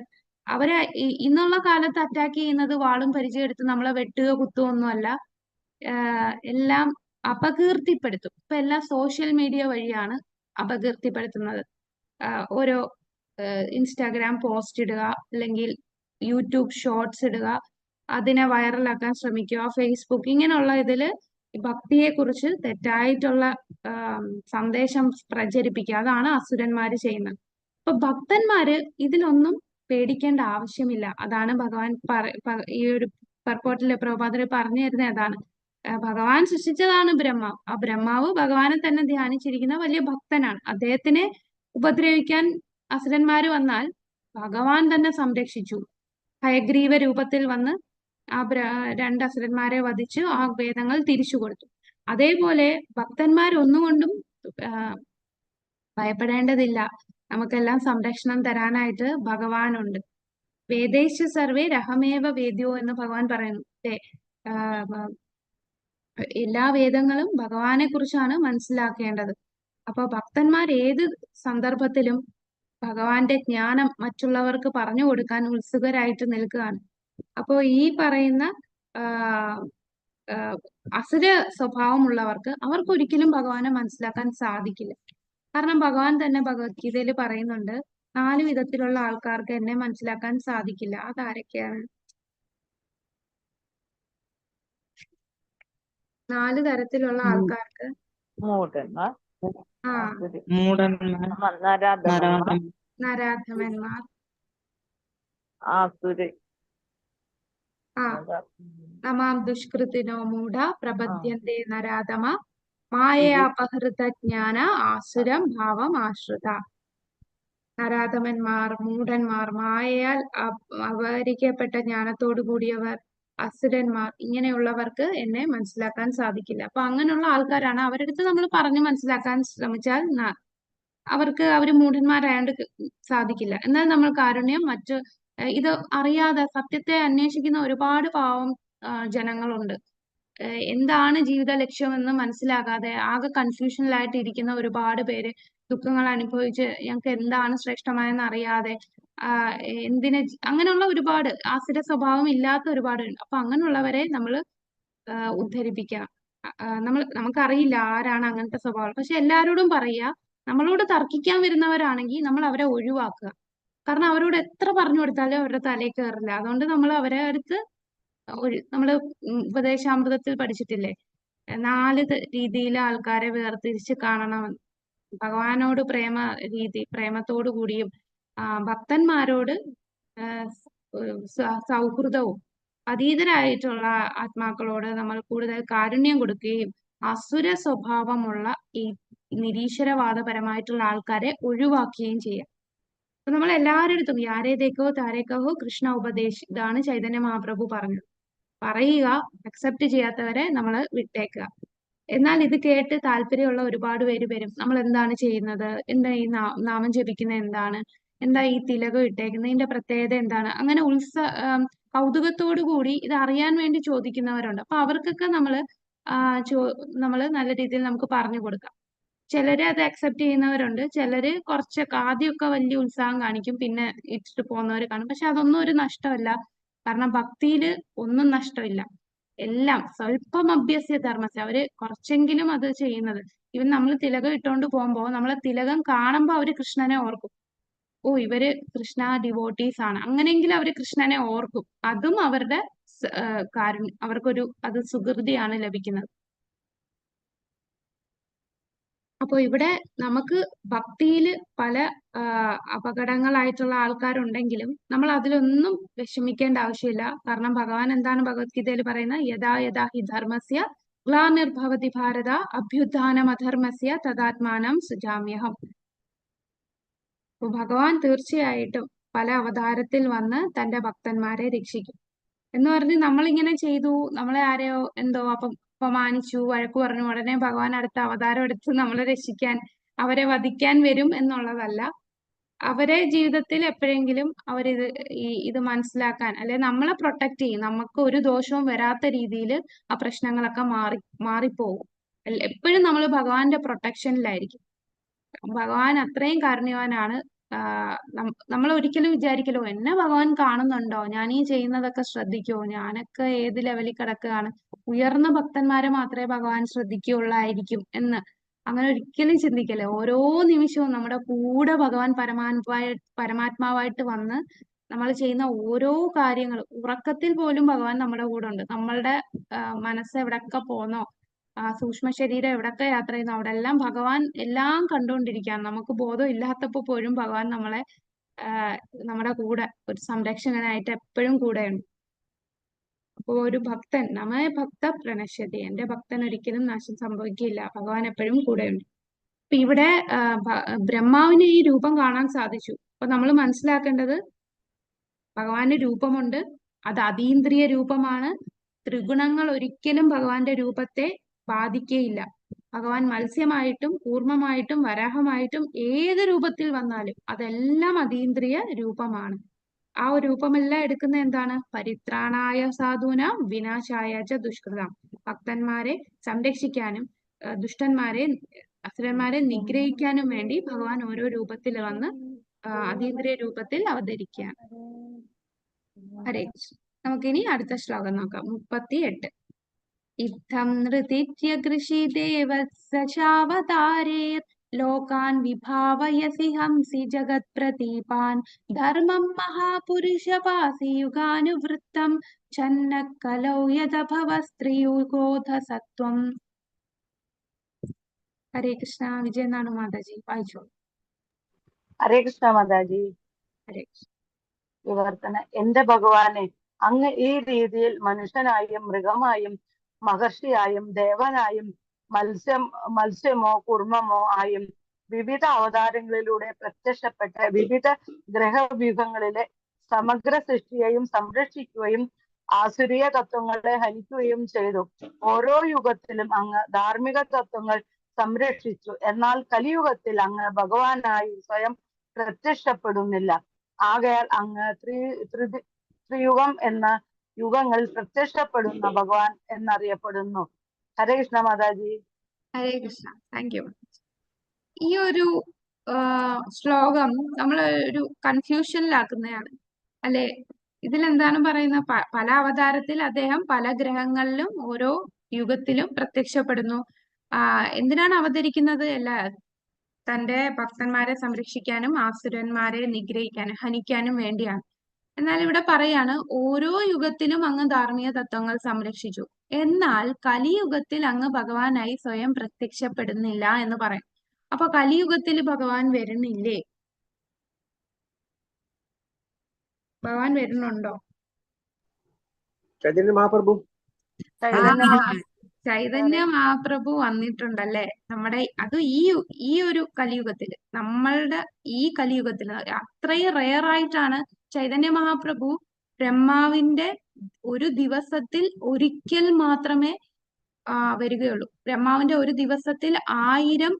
അവരെ ഇന്നുള്ള കാലത്ത് അറ്റാക്ക് ചെയ്യുന്നത് വാളും പരിചയം നമ്മളെ വെട്ടുക കുത്തുക ഒന്നുമല്ല, എല്ലാം അപകീർത്തിപ്പെടുത്തും. ഇപ്പൊ എല്ലാം സോഷ്യൽ മീഡിയ വഴിയാണ് അപകീർത്തിപ്പെടുത്തുന്നത്. ഓരോ ഇൻസ്റ്റാഗ്രാം പോസ്റ്റ് ഇടുക, അല്ലെങ്കിൽ യൂട്യൂബ് ഷോർട്സ് ഇടുക, അതിനെ വൈറലാക്കാൻ ശ്രമിക്കുക, ഫേസ്ബുക്ക്, ഇങ്ങനെയുള്ള ഇതില് ഭക്തിയെ കുറിച്ച് തെറ്റായിട്ടുള്ള സന്ദേശം പ്രചരിപ്പിക്കുക. അതാണ് അസുരന്മാര് ചെയ്യുന്നത്. അപ്പൊ ഭക്തന്മാര് ഇതിലൊന്നും പേടിക്കേണ്ട ആവശ്യമില്ല. അതാണ് ഭഗവാൻ ഈ ഒരു പർപ്പോട്ടിലെ പ്രഭുപാദര് പറഞ്ഞു തരുന്നത്. അതാണ് ഭഗവാൻ സൃഷ്ടിച്ചതാണ് ബ്രഹ്മാവ്. ആ ബ്രഹ്മാവ് ഭഗവാനെ തന്നെ ധ്യാനിച്ചിരിക്കുന്ന വലിയ ഭക്തനാണ്. അദ്ദേഹത്തിനെ ഉപദ്രവിക്കാൻ അസുരന്മാര് വന്നാൽ ഭഗവാൻ തന്നെ സംരക്ഷിച്ചു. ഹയഗ്രീവ രൂപത്തിൽ വന്ന് ആ രണ്ട് അസുരന്മാരെ വധിച്ച് ആ വേദങ്ങൾ തിരിച്ചു കൊടുത്തു. അതേപോലെ ഭക്തന്മാരൊന്നുകൊണ്ടും ഭയപ്പെടേണ്ടതില്ല. നമുക്കെല്ലാം സംരക്ഷണം തരാനായിട്ട് ഭഗവാനുണ്ട്. വേദേശ സർവേ രഹമേവ വേദ്യോ എന്ന് ഭഗവാൻ പറയുന്നു. എല്ലാ വേദങ്ങളും ഭഗവാനെ കുറിച്ചാണ് മനസ്സിലാക്കേണ്ടത്. അപ്പൊ ഭക്തന്മാർ ഏത് സന്ദർഭത്തിലും ഭഗവാന്റെ ജ്ഞാനം മറ്റുള്ളവർക്ക് പറഞ്ഞു കൊടുക്കാൻ ഉത്സുകരായിട്ട് നിൽക്കുകയാണ്. അപ്പോ ഈ പറയുന്ന അസുര സ്വഭാവമുള്ളവർക്ക് അവർക്കൊരിക്കലും ഭഗവാനെ മനസ്സിലാക്കാൻ സാധിക്കില്ല. കാരണം ഭഗവാൻ തന്നെ ഭഗവത്ഗീതയിൽ പറയുന്നുണ്ട്, 4 വിധത്തിലുള്ള ആൾക്കാർക്ക് എന്നെ മനസ്സിലാക്കാൻ സാധിക്കില്ല. അതാരൊക്കെയാണ്? 4 തരത്തിലുള്ള ആൾക്കാർക്ക് മൂഢന്മാർ, ആ നരാധമന്മാർ, ആസുരി, ആ നമാം ദുഷ്കൃതിനോ മൂഢ പ്രപദ്യന്തേ നരാധമ മായയാപഹൃത ജ്ഞാന ആസുരം ഭാവം ആശ്രിത. നരാധമന്മാർ, മൂഢന്മാർ, മായയാൽ അപഹരിക്കപ്പെട്ട ജ്ഞാനത്തോടു കൂടിയവർ, അസുരന്മാർ, ഇങ്ങനെയുള്ളവർക്ക് എന്നെ മനസ്സിലാക്കാൻ സാധിക്കില്ല. അപ്പൊ അങ്ങനെയുള്ള ആൾക്കാരാണ്. അവരുടെ അടുത്ത് നമ്മൾ പറഞ്ഞു മനസ്സിലാക്കാൻ ശ്രമിച്ചാൽ അവര് മൂഢന്മാരായോണ്ട് സാധിക്കില്ല. എന്നാൽ നമ്മൾ കാരുണ്യം ഇത് അറിയാതെ സത്യത്തെ അന്വേഷിക്കുന്ന ഒരുപാട് പാവം ജനങ്ങളുണ്ട്. എന്താണ് ജീവിത ലക്ഷ്യമെന്ന് മനസ്സിലാകാതെ ആകെ കൺഫ്യൂഷനിലായിട്ട് ഇരിക്കുന്ന ഒരുപാട് പേര്, ദുഃഖങ്ങൾ അനുഭവിച്ച് ഞങ്ങൾക്ക് എന്താണ് ശ്രേഷ്ഠമായെന്ന് അറിയാതെ അങ്ങനെയുള്ള ഒരുപാട് ആസുര സ്വഭാവം ഇല്ലാത്ത ഒരുപാടുണ്ട്. അപ്പൊ അങ്ങനെയുള്ളവരെ നമ്മൾ ഉദ്ധരിപ്പിക്കണം. നമുക്കറിയില്ല ആരാണ് അങ്ങനത്തെ സ്വഭാവം. പക്ഷെ എല്ലാവരോടും പറയുക, നമ്മളോട് തർക്കിക്കാൻ വരുന്നവരാണെങ്കിൽ നമ്മൾ അവരെ ഒഴിവാക്കുക. കാരണം അവരോട് എത്ര പറഞ്ഞു കൊടുത്താലും അവരുടെ തലയിൽ കയറില്ല. അതുകൊണ്ട് നമ്മൾ അവരെ അടുത്ത് നമ്മള് ഉപദേശാമൃതത്തിൽ പഠിച്ചിട്ടില്ലേ, 4 രീതിയിൽ ആൾക്കാരെ വേർതിരിച്ച് കാണണം. ഭഗവാനോട് പ്രേമത്തോടു കൂടിയും ഭക്തന്മാരോട് സൗഹൃദവും, അതീതരായിട്ടുള്ള ആത്മാക്കളോട് നമ്മൾ കൂടുതൽ കാരുണ്യം കൊടുക്കുകയും അസുര സ്വഭാവമുള്ള ഈ നിരീശ്വരവാദപരമായിട്ടുള്ള ആൾക്കാരെ ഒഴിവാക്കുകയും ചെയ്യാം. അപ്പൊ നമ്മൾ എല്ലാവരുടെ അടുത്തും യാരേ ദേക്കോ താരേ കഹോ കൃഷ്ണ ഉപദേശ്, ഇതാണ് ചൈതന്യ മഹാപ്രഭു പറഞ്ഞത്. പറയുക, അക്സെപ്റ്റ് ചെയ്യാത്തവരെ നമ്മൾ വിട്ടേക്കുക. എന്നാൽ ഇത് കേട്ട് താല്പര്യമുള്ള ഒരുപാട് പേര് വരും. നമ്മൾ എന്താണ് ചെയ്യുന്നത്, എന്താ ഈ നാമം ജപിക്കുന്നത്, എന്താ ഈ തിലകം ഇട്ടേക്കുന്നതിന്റെ പ്രത്യേകത എന്താണ്, അങ്ങനെ കൗതുകത്തോടു കൂടി ഇത് അറിയാൻ വേണ്ടി ചോദിക്കുന്നവരുണ്ട്. അപ്പൊ അവർക്കൊക്കെ നമ്മള് നല്ല രീതിയിൽ നമുക്ക് പറഞ്ഞു കൊടുക്കാം. ചിലര് അത് അക്സെപ്റ്റ് ചെയ്യുന്നവരുണ്ട്, ചിലര് കുറച്ചൊക്കെ ആദ്യമൊക്കെ വലിയ ഉത്സാഹം കാണിക്കും, പിന്നെ ഇട്ടിട്ട് പോകുന്നവര് കാണും. പക്ഷെ അതൊന്നും ഒരു നഷ്ടമല്ല. കാരണം ഭക്തിയില് ഒന്നും നഷ്ടമില്ല. എല്ലാം സ്വല്പം അഭ്യസ്യ ധർമ്മസ്യ, അവര് കുറച്ചെങ്കിലും അത് ചെയ്യുന്നത്. ഇവൻ നമ്മൾ തിലകം ഇട്ടുകൊണ്ട് പോകുമ്പോ നമ്മളെ തിലകം കാണുമ്പോ അവര് കൃഷ്ണനെ ഓർക്കും. ഓ, ഇവര് കൃഷ്ണ ഡിവോട്ടീസ് ആണ്, അങ്ങനെയെങ്കിലും അവര് കൃഷ്ണനെ ഓർക്കും. അതും അവരുടെ അവർക്കൊരു സുകൃതിയാണ് ലഭിക്കുന്നത്. അപ്പൊ ഇവിടെ നമുക്ക് ഭക്തിയില് പല അപകടങ്ങളായിട്ടുള്ള ആൾക്കാരുണ്ടെങ്കിലും നമ്മൾ അതിലൊന്നും വിഷമിക്കേണ്ട ആവശ്യമില്ല. കാരണം ഭഗവാൻ എന്താണ് ഭഗവത്ഗീതയിൽ പറയുന്നത്, യഥാ യഥാ ഹി ധർമ്മസ്യ ഗ്ലാനിർഭവതി ഭാരത അഭ്യുത്ഥാനം അധർമ്മസ്യ തദാത്മാനം സൃജാമ്യഹം. അപ്പൊ ഭഗവാൻ തീർച്ചയായിട്ടും പല അവതാരത്തിൽ വന്ന് തന്റെ ഭക്തന്മാരെ രക്ഷിക്കും. എന്ന് പറഞ്ഞ് നമ്മളിങ്ങനെ ചെയ്തു, നമ്മളെ ആരെയോ എന്തോ അപമാനിച്ചു, വഴക്കു പറഞ്ഞു, ഉടനെ ഭഗവാൻ അടുത്ത അവതാരം എടുത്ത് നമ്മളെ രക്ഷിക്കാൻ, അവരെ വധിക്കാൻ വരും എന്നുള്ളതല്ല. അവരെ ജീവിതത്തിൽ എപ്പോഴെങ്കിലും അവരിത് ഇത് മനസ്സിലാക്കാൻ, അല്ലെ നമ്മളെ പ്രൊട്ടക്ട് ചെയ്യും, നമുക്ക് ഒരു ദോഷവും വരാത്ത രീതിയിൽ ആ പ്രശ്നങ്ങളൊക്കെ മാറിപ്പോകും. എപ്പോഴും നമ്മൾ ഭഗവാന്റെ പ്രൊട്ടക്ഷനിലായിരിക്കും. ഭഗവാൻ അത്രയും കാരുണ്യവാനാണ്. നമ്മൾ ഒരിക്കലും വിചാരിക്കലോ എന്നെ ഭഗവാൻ കാണുന്നുണ്ടോ, ഞാൻ ഈ ചെയ്യുന്നതൊക്കെ ശ്രദ്ധിക്കുമോ, ഞാനൊക്കെ ഏത് ലെവലിൽ കിടക്കുകയാണ്, ഉയർന്ന ഭക്തന്മാരെ മാത്രമേ ഭഗവാൻ ശ്രദ്ധിക്കുകയുള്ളായിരിക്കും എന്ന് അങ്ങനെ ഒരിക്കലും ചിന്തിക്കല്ലേ. ഓരോ നിമിഷവും നമ്മുടെ കൂടെ ഭഗവാൻ പരമാത്മാവായിട്ട് വന്ന് നമ്മൾ ചെയ്യുന്ന ഓരോ കാര്യങ്ങളും, ഉറക്കത്തിൽ പോലും ഭഗവാൻ നമ്മുടെ കൂടെ ഉണ്ട്. നമ്മളുടെ മനസ്സ് എവിടൊക്കെ പോന്നോ, സൂക്ഷ്മ ശരീരം എവിടൊക്കെ യാത്ര ചെയ്യുന്നു അവിടെ എല്ലാം ഭഗവാൻ എല്ലാം കണ്ടുകൊണ്ടിരിക്കുകയാണ്. നമുക്ക് ബോധം ഇല്ലാത്തപ്പോൾ പോലും ഭഗവാൻ നമ്മുടെ കൂടെ ഒരു സംരക്ഷകനായിട്ട് എപ്പോഴും കൂടെയുണ്ട്. അപ്പോ ഒരു ഭക്തൻ നമ്മെ ഭക്ത പ്രണശ്യതി, എന്റെ ഭക്തൻ ഒരിക്കലും നാശം സംഭവിക്കില്ല, ഭഗവാൻ എപ്പോഴും കൂടെയുണ്ട്. അപ്പൊ ഇവിടെ ബ്രഹ്മാവിന് ഈ രൂപം കാണാൻ സാധിച്ചു. അപ്പൊ നമ്മൾ മനസ്സിലാക്കേണ്ടത് ഭഗവാന്റെ രൂപമുണ്ട്, അത് അതീന്ദ്രിയ രൂപമാണ്. ത്രിഗുണങ്ങൾ ഒരിക്കലും ഭഗവാന്റെ രൂപത്തെ ബാധിക്കുകയില്ല. ഭഗവാൻ മത്സ്യമായിട്ടും കൂർമ്മമായിട്ടും വരാഹമായിട്ടും ഏത് രൂപത്തിൽ വന്നാലും അതെല്ലാം അതീന്ദ്രിയ രൂപമാണ്. ആ ഒരു രൂപമെല്ലാം എടുക്കുന്ന എന്താണ്? പരിത്രാണായ സാധൂനാം വിനാശായ ച ദുഷ്കൃതാം. ഭക്തന്മാരെ സംരക്ഷിക്കാനും ദുഷ്ടന്മാരെ അസുരന്മാരെ നിഗ്രഹിക്കാനും വേണ്ടി ഭഗവാൻ ഓരോ രൂപത്തിൽ വന്ന് അതീന്ദ്രിയ രൂപത്തിൽ അവതരിക്കുകയാണ്. ഹരേ കൃഷ്ണ. നമുക്കിനി അടുത്ത ശ്ലോകം നോക്കാം. 38. ഇത്തം നൃതിത്യ കൃഷിദേവസാവതാരേർ ലോകാൻ വിഭാവയസി ഹംസി ജഗത് പ്രദീപാൻ ധർമ്മം മഹാപുരുഷപാസി യുഗാനുവൃത്തം ഛന്ന കലൗ യദഭവ സ്ത്രീയുഗോധ സത്വം. ഹരേ കൃഷ്ണ. വിജയനാണ് മാതാജി, വായിച്ചോളൂ. ഹരേ കൃഷ്ണ മാതാജി. ഹരേ കൃഷ്ണ. വിവർത്തന. എന്റെ ഭഗവാനെ, അങ്ങ് ഈ രീതിയിൽ മനുഷ്യനായും മൃഗമായും മഹർഷിയായും ദേവനായും മത്സ്യമോ കുർമ്മമോ ആയും വിവിധ അവതാരങ്ങളിലൂടെ പ്രത്യക്ഷപ്പെട്ട് വിവിധ ഗ്രഹവ്യൂഹങ്ങളിലെ സമഗ്ര സൃഷ്ടിയെയും സംരക്ഷിക്കുകയും ആസുരീയ തത്വങ്ങളെ ഹനിക്കുകയും ചെയ്തു. ഓരോ യുഗത്തിലും അങ്ങ് ധാർമ്മിക തത്വങ്ങൾ സംരക്ഷിച്ചു. എന്നാൽ കലിയുഗത്തിൽ അങ്ങ് ഭഗവാനായി സ്വയം പ്രത്യക്ഷപ്പെടുന്നില്ല. ആകയാൽ അങ്ങ് ത്രിയുഗം എന്ന യുഗങ്ങളിൽ പ്രത്യക്ഷപ്പെടുന്ന ഭഗവാൻ എന്നറിയപ്പെടുന്നു. ഹരേ കൃഷ്ണ മാതാജി. ഹരേ കൃഷ്ണ. Thank you. ഈ ഒരു ശ്ലോകം നമ്മൾ ഒരു കൺഫ്യൂഷനിലാക്കുന്നതാണ് അല്ലെ. ഇതിലെന്താണ് പറയുന്നത്? പല അവതാരത്തിൽ അദ്ദേഹം പല ഗ്രഹങ്ങളിലും ഓരോ യുഗത്തിലും പ്രത്യക്ഷപ്പെടുന്നു. എന്തിനാണ് അവതരിക്കുന്നത്? തന്റെ ഭക്തന്മാരെ സംരക്ഷിക്കാനും ആസുരന്മാരെ നിഗ്രഹിക്കാനും ഹനിക്കാനും വേണ്ടിയാണ്. എന്നാൽ ഇവിടെ പറയാണ് ഓരോ യുഗത്തിലും അങ്ങ് ധാർമ്മിക തത്വങ്ങൾ സംരക്ഷിച്ചു, എന്നാൽ കലിയുഗത്തിൽ അങ്ങ് ഭഗവാനായി സ്വയം പ്രത്യക്ഷപ്പെടുന്നില്ല എന്ന് പറയും. അപ്പൊ കലിയുഗത്തിൽ ഭഗവാൻ വരുന്നില്ലേ? ഭഗവാൻ വരുന്നുണ്ടോ? ചൈതന്യ മഹാപ്രഭു ചൈതന്യ മഹാപ്രഭു വന്നിട്ടുണ്ടല്ലേ നമ്മുടെ അത് ഈ ഒരു കലിയുഗത്തില്, നമ്മളുടെ ഈ കലിയുഗത്തില് അത്രയും റെയർ ആയിട്ടാണ് ചൈതന്യ മഹാപ്രഭു ബ്രഹ്മാവിന്റെ ഒരു ദിവസത്തിൽ ഒരിക്കൽ മാത്രമേ വരികയുള്ളൂ. ബ്രഹ്മാവിന്റെ ഒരു ദിവസത്തിൽ 1000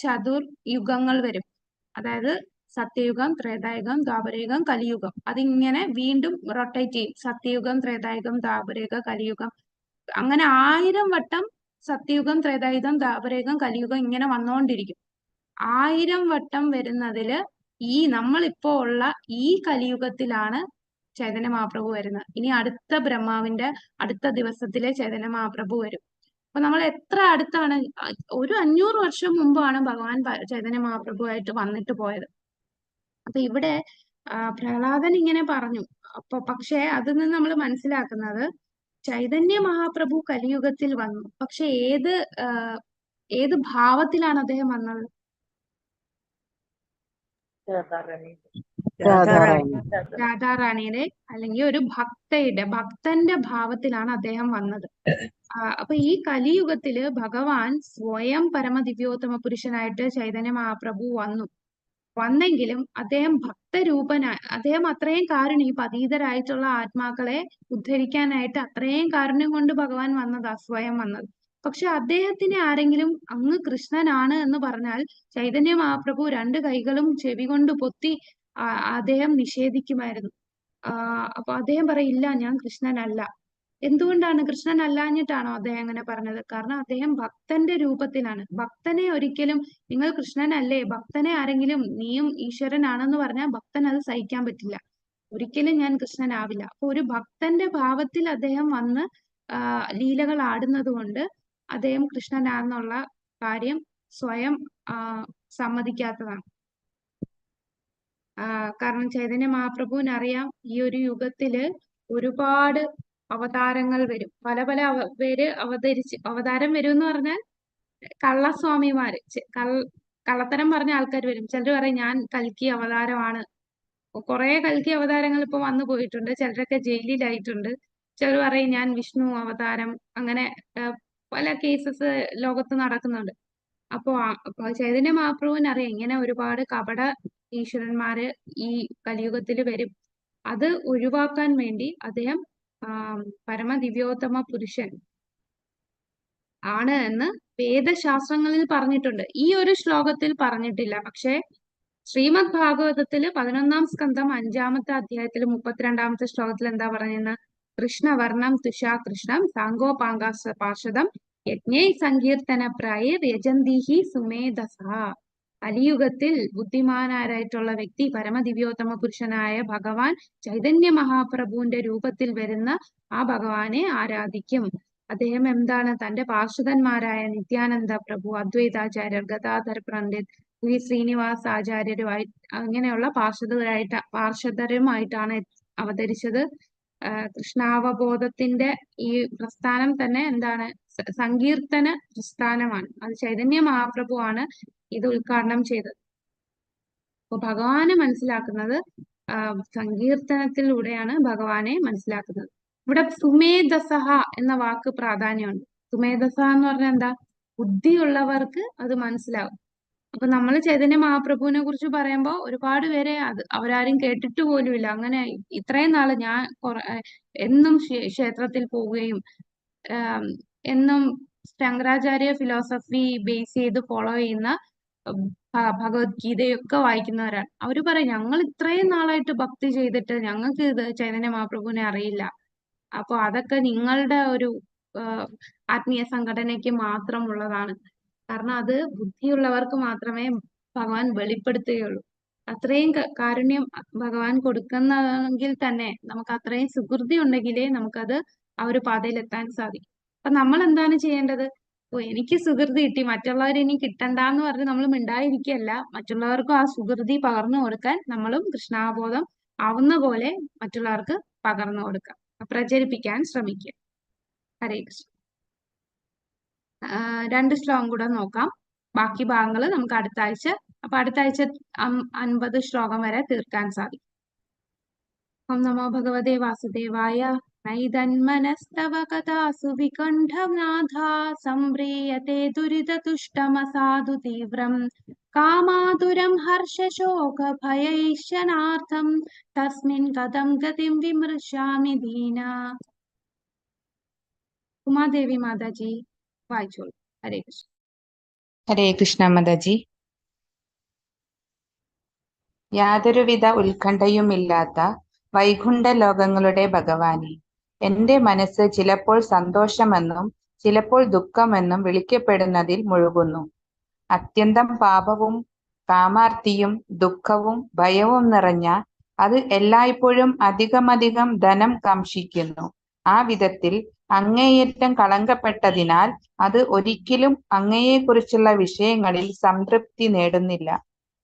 ചതുർയുഗങ്ങൾ വരും. അതായത് സത്യയുഗം, ത്രേതായുഗം, ദ്വാപരയുഗം, കലിയുഗം. അതിങ്ങനെ വീണ്ടും റൊട്ടേറ്റ് ചെയ്യും. സത്യയുഗം, ത്രേതായുഗം, ദ്വാപരയുഗം, കലിയുഗം. അങ്ങനെ 1000 വട്ടം സത്യയുഗം, ത്രേതായുഗം, ദ്വാപരയുഗം, കലിയുഗം ഇങ്ങനെ വന്നുകൊണ്ടിരിക്കും. 1000 വട്ടം വരുന്നതില് നമ്മളിപ്പോ ഉള്ള ഈ കലിയുഗത്തിലാണ് ചൈതന്യ മഹാപ്രഭു വരുന്നത്. ഇനി അടുത്ത ബ്രഹ്മാവിന്റെ അടുത്ത ദിവസത്തിലെ ചൈതന്യ മഹാപ്രഭു വരും. അപ്പൊ നമ്മൾ എത്ര അടുത്താണ്? ഒരു 500 വർഷം മുമ്പാണ് ഭഗവാൻ ചൈതന്യ മഹാപ്രഭുവായിട്ട് വന്നിട്ട് പോയത്. അപ്പൊ ഇവിടെ പ്രഹ്ലാദൻ ഇങ്ങനെ പറഞ്ഞു. പക്ഷെ അതിൽ നിന്ന് നമ്മൾ മനസ്സിലാക്കുന്നത് ചൈതന്യ മഹാപ്രഭു കലിയുഗത്തിൽ വന്നു. പക്ഷെ ഏത് ഭാവത്തിലാണ് അദ്ദേഹം വന്നത്? രാധാറാണിയുടെ അല്ലെങ്കിൽ ഒരു ഭക്തന്റെ ഭാവത്തിലാണ് അദ്ദേഹം വന്നത്. അപ്പൊ ഈ കലിയുഗത്തില് ഭഗവാൻ സ്വയം പരമദിവ്യോത്തമ പുരുഷനായിട്ട് ചൈതന്യ മഹാപ്രഭു വന്നെങ്കിലും അദ്ദേഹം അദ്ദേഹം അത്രയും കാരുണ്യം, ഈ പതീതരായിട്ടുള്ള ആത്മാക്കളെ ഉദ്ധരിക്കാനായിട്ട് അത്രയും കാരുണ്യം കൊണ്ട് ഭഗവാൻ സ്വയം വന്നത്. പക്ഷെ അദ്ദേഹത്തിനെ ആരെങ്കിലും അങ്ങ് കൃഷ്ണനാണ് എന്ന് പറഞ്ഞാൽ ചൈതന്യ മഹാപ്രഭു രണ്ട് കൈകളും ചെവി കൊണ്ട് പൊത്തി അദ്ദേഹം നിഷേധിക്കുമായിരുന്നു. അപ്പൊ അദ്ദേഹം പറയില്ല, ഞാൻ കൃഷ്ണനല്ല. എന്തുകൊണ്ടാണ്? കൃഷ്ണൻ അല്ലാഞ്ഞിട്ടാണോ അദ്ദേഹം അങ്ങനെ പറഞ്ഞത്? കാരണം അദ്ദേഹം ഭക്തന്റെ രൂപത്തിലാണ്. ഭക്തനെ ഒരിക്കലും നിങ്ങൾ കൃഷ്ണനല്ലേ, ഭക്തനെ ആരെങ്കിലും നീയും ഈശ്വരനാണെന്ന് പറഞ്ഞാൽ ഭക്തൻ അത് സഹിക്കാൻ പറ്റില്ല. ഒരിക്കലും ഞാൻ കൃഷ്ണനാവില്ല. അപ്പൊ ഒരു ഭക്തന്റെ ഭാവത്തിൽ അദ്ദേഹം വന്ന് ലീലകൾ ആടുന്നത് കൊണ്ട് അദ്ദേഹം കൃഷ്ണനാന്നുള്ള കാര്യം സ്വയം സമ്മതിക്കാത്തതാണ്. കാരണം ചൈതന്യ മഹാപ്രഭുവിന് അറിയാം ഈ ഒരു യുഗത്തില് ഒരുപാട് അവതാരങ്ങൾ വരും. പല പല പേര് അവതാരം വരും എന്ന് പറഞ്ഞാൽ കള്ളസ്വാമിമാര്, കള്ളത്തരം പറഞ്ഞ ആൾക്കാർ വരും. ചിലർ പറയും ഞാൻ കൽക്കി അവതാരമാണ്. കുറെ കൽക്കി അവതാരങ്ങൾ ഇപ്പൊ വന്നു പോയിട്ടുണ്ട്. ചിലരൊക്കെ ജയിലിലായിട്ടുണ്ട്. ചിലർ പറയും ഞാൻ വിഷ്ണു അവതാരം. അങ്ങനെ പല കേസസ് ലോകത്ത് നടക്കുന്നുണ്ട്. അപ്പൊ ചൈതന്യ മഹാപ്രഭുവിന് അറിയാം ഇങ്ങനെ ഒരുപാട് കപട ഈശ്വരന്മാര് ഈ കലിയുഗത്തിൽ വരും. അത് ഒഴിവാക്കാൻ വേണ്ടി അദ്ദേഹം പരമദിവ്യോത്തമ പുരുഷൻ ആണ് എന്ന് വേദശാസ്ത്രങ്ങളിൽ പറഞ്ഞിട്ടുണ്ട്. ഈ ഒരു ശ്ലോകത്തിൽ പറഞ്ഞിട്ടില്ല. പക്ഷെ ശ്രീമദ് ഭാഗവതത്തില് 11-ാം സ്കന്ധം 5-ാമത്തെ അധ്യായത്തിൽ 32-ാമത്തെ ശ്ലോകത്തിൽ എന്താ പറയുന്നത്? കൃഷ്ണവർണം തുഷാ കൃഷ്ണം സാങ്കോപാങ്കാസ പാർഷദം യജ്ഞേ സങ്കീർത്തന പ്രായേ രജന്തീഹി സുമേധസ. കലിയുഗത്തിൽ ബുദ്ധിമാനായിട്ടുള്ള വ്യക്തി പരമദിവ്യോത്തമ പുരുഷനായ ഭഗവാൻ ചൈതന്യ മഹാപ്രഭുവിന്റെ രൂപത്തിൽ വരുന്ന ആ ഭഗവാനെ ആരാധിക്കും. അദ്ദേഹം എന്താണ്? തന്റെ പാർഷദന്മാരായ നിത്യാനന്ദ പ്രഭു, അദ്വൈതാചാര്യർ, ഗദാധർ പണ്ഡിത്, ശ്രീനിവാസ ആചാര്യരുമായി അങ്ങനെയുള്ള പാർഷദരുമായിട്ടാണ് അവതരിച്ചത്. കൃഷ്ണാവബോധത്തിന്റെ ഈ പ്രസ്ഥാനം തന്നെ എന്താണ്? സങ്കീർത്തന പ്രസ്ഥാനമാണ്. അത് ചൈതന്യ മഹാപ്രഭു ആണ് ഇത് ഉദ്ഘാടനം ചെയ്തത്. അപ്പൊ ഭഗവാനെ മനസ്സിലാക്കുന്നത് സങ്കീർത്തനത്തിലൂടെയാണ് ഭഗവാനെ മനസ്സിലാക്കുന്നത്. ഇവിടെ സുമേധസഹ എന്ന വാക്ക് പ്രാധാന്യമുണ്ട്. സുമേധസഹ എന്ന് പറഞ്ഞാൽ എന്താ? ബുദ്ധിയുള്ളവർക്ക് അത് മനസ്സിലാവും. അപ്പൊ നമ്മൾ ചൈതന്യ മഹാപ്രഭുവിനെ കുറിച്ച് പറയുമ്പോൾ ഒരുപാട് പേരെ അവരാരും കേട്ടിട്ട് പോലുമില്ല. അങ്ങനെ ഇത്രയും നാള് ഞാൻ എന്നും ക്ഷേത്രത്തിൽ പോവുകയും എന്നും ശങ്കരാചാര്യ ഫിലോസഫി ബേസ് ചെയ്ത് ഫോളോ ചെയ്യുന്ന ഭഗവത്ഗീതയൊക്കെ വായിക്കുന്നവരാണ്. അവര് പറയും ഞങ്ങൾ ഇത്രയും നാളായിട്ട് ഭക്തി ചെയ്തിട്ട് ഞങ്ങൾക്ക് ഇത് ചൈതന്യ മഹാപ്രഭുവിനെ അറിയില്ല. അപ്പൊ അതൊക്കെ നിങ്ങളുടെ ഒരു ആത്മീയ സംഘടനയ്ക്ക് മാത്രം ഉള്ളതാണ്. കാരണം അത് ബുദ്ധിയുള്ളവർക്ക് മാത്രമേ ഭഗവാൻ വെളിപ്പെടുത്തുകയുള്ളൂ. അത്രയും കാരുണ്യം ഭഗവാൻ കൊടുക്കുന്നെങ്കിൽ തന്നെ നമുക്ക് അത്രയും സുഹൃതി ഉണ്ടെങ്കിലേ നമുക്കത് ആ ഒരു പാതയിലെത്താൻ സാധിക്കും. അപ്പൊ നമ്മൾ എന്താണ് ചെയ്യേണ്ടത്? എനിക്ക് സുഹൃതി കിട്ടി, മറ്റുള്ളവർ ഇനി കിട്ടണ്ടെന്ന് പറഞ്ഞ് നമ്മൾ മിണ്ടായിരിക്കല്ല. മറ്റുള്ളവർക്കും ആ സുഹൃതി പകർന്നു കൊടുക്കാൻ നമ്മളും കൃഷ്ണാബോധം ആവുന്ന പോലെ മറ്റുള്ളവർക്ക് പകർന്നു കൊടുക്കാം, പ്രചരിപ്പിക്കാൻ ശ്രമിക്കുക. ഹരേ കൃഷ്ണ. 2 ശ്ലോകം കൂടെ നോക്കാം. ബാക്കി ഭാഗങ്ങൾ നമുക്ക് അടുത്ത ആഴ്ച 50 ശ്ലോകം വരെ തീർക്കാൻ സാധിക്കും. ഓം നമോ ഭഗവതേ വാസുദേവായ. നൈതന്മനസ്തവ കഥാസു വികണ്ഠനാഥ സംപ്രീയത്തെ ദുരിതതുഷ്ടമസാധു തീവ്രം കാമാതുരം ഹർഷശോക ഭയൈഷ്യനാർത്ഥം തസ്മിൻ കഥം ഗതിം വിമൃശാമി ദീന. ഉമാദേവി മാതാജി വായിച്ചോളൂ. ഹരേ കൃഷ്ണ. ഹരേ കൃഷ്ണ മാതാജി. യാതൊരുവിധ ഉത്കണ്ഠയുമില്ലാത്ത വൈകുണ്ഠ ലോകങ്ങളുടെ ഭഗവാനെ, എന്റെ മനസ്സ് ചിലപ്പോൾ സന്തോഷമെന്നും ചിലപ്പോൾ ദുഃഖമെന്നും വിളിക്കപ്പെടുന്നതിൽ മുഴുകുന്നു. അത്യന്തം പാപവും കാമാർത്തിയും ദുഃഖവും ഭയവും നിറഞ്ഞ അത് എല്ലായ്പ്പോഴും അധികമധികം ധനം കാംക്ഷിക്കുന്നു. ആ വിധത്തിൽ അങ്ങേയറ്റം കളങ്കപ്പെട്ടതിനാൽ അത് ഒരിക്കലും അങ്ങയെക്കുറിച്ചുള്ള വിഷയങ്ങളിൽ സംതൃപ്തി നേടുന്നില്ല.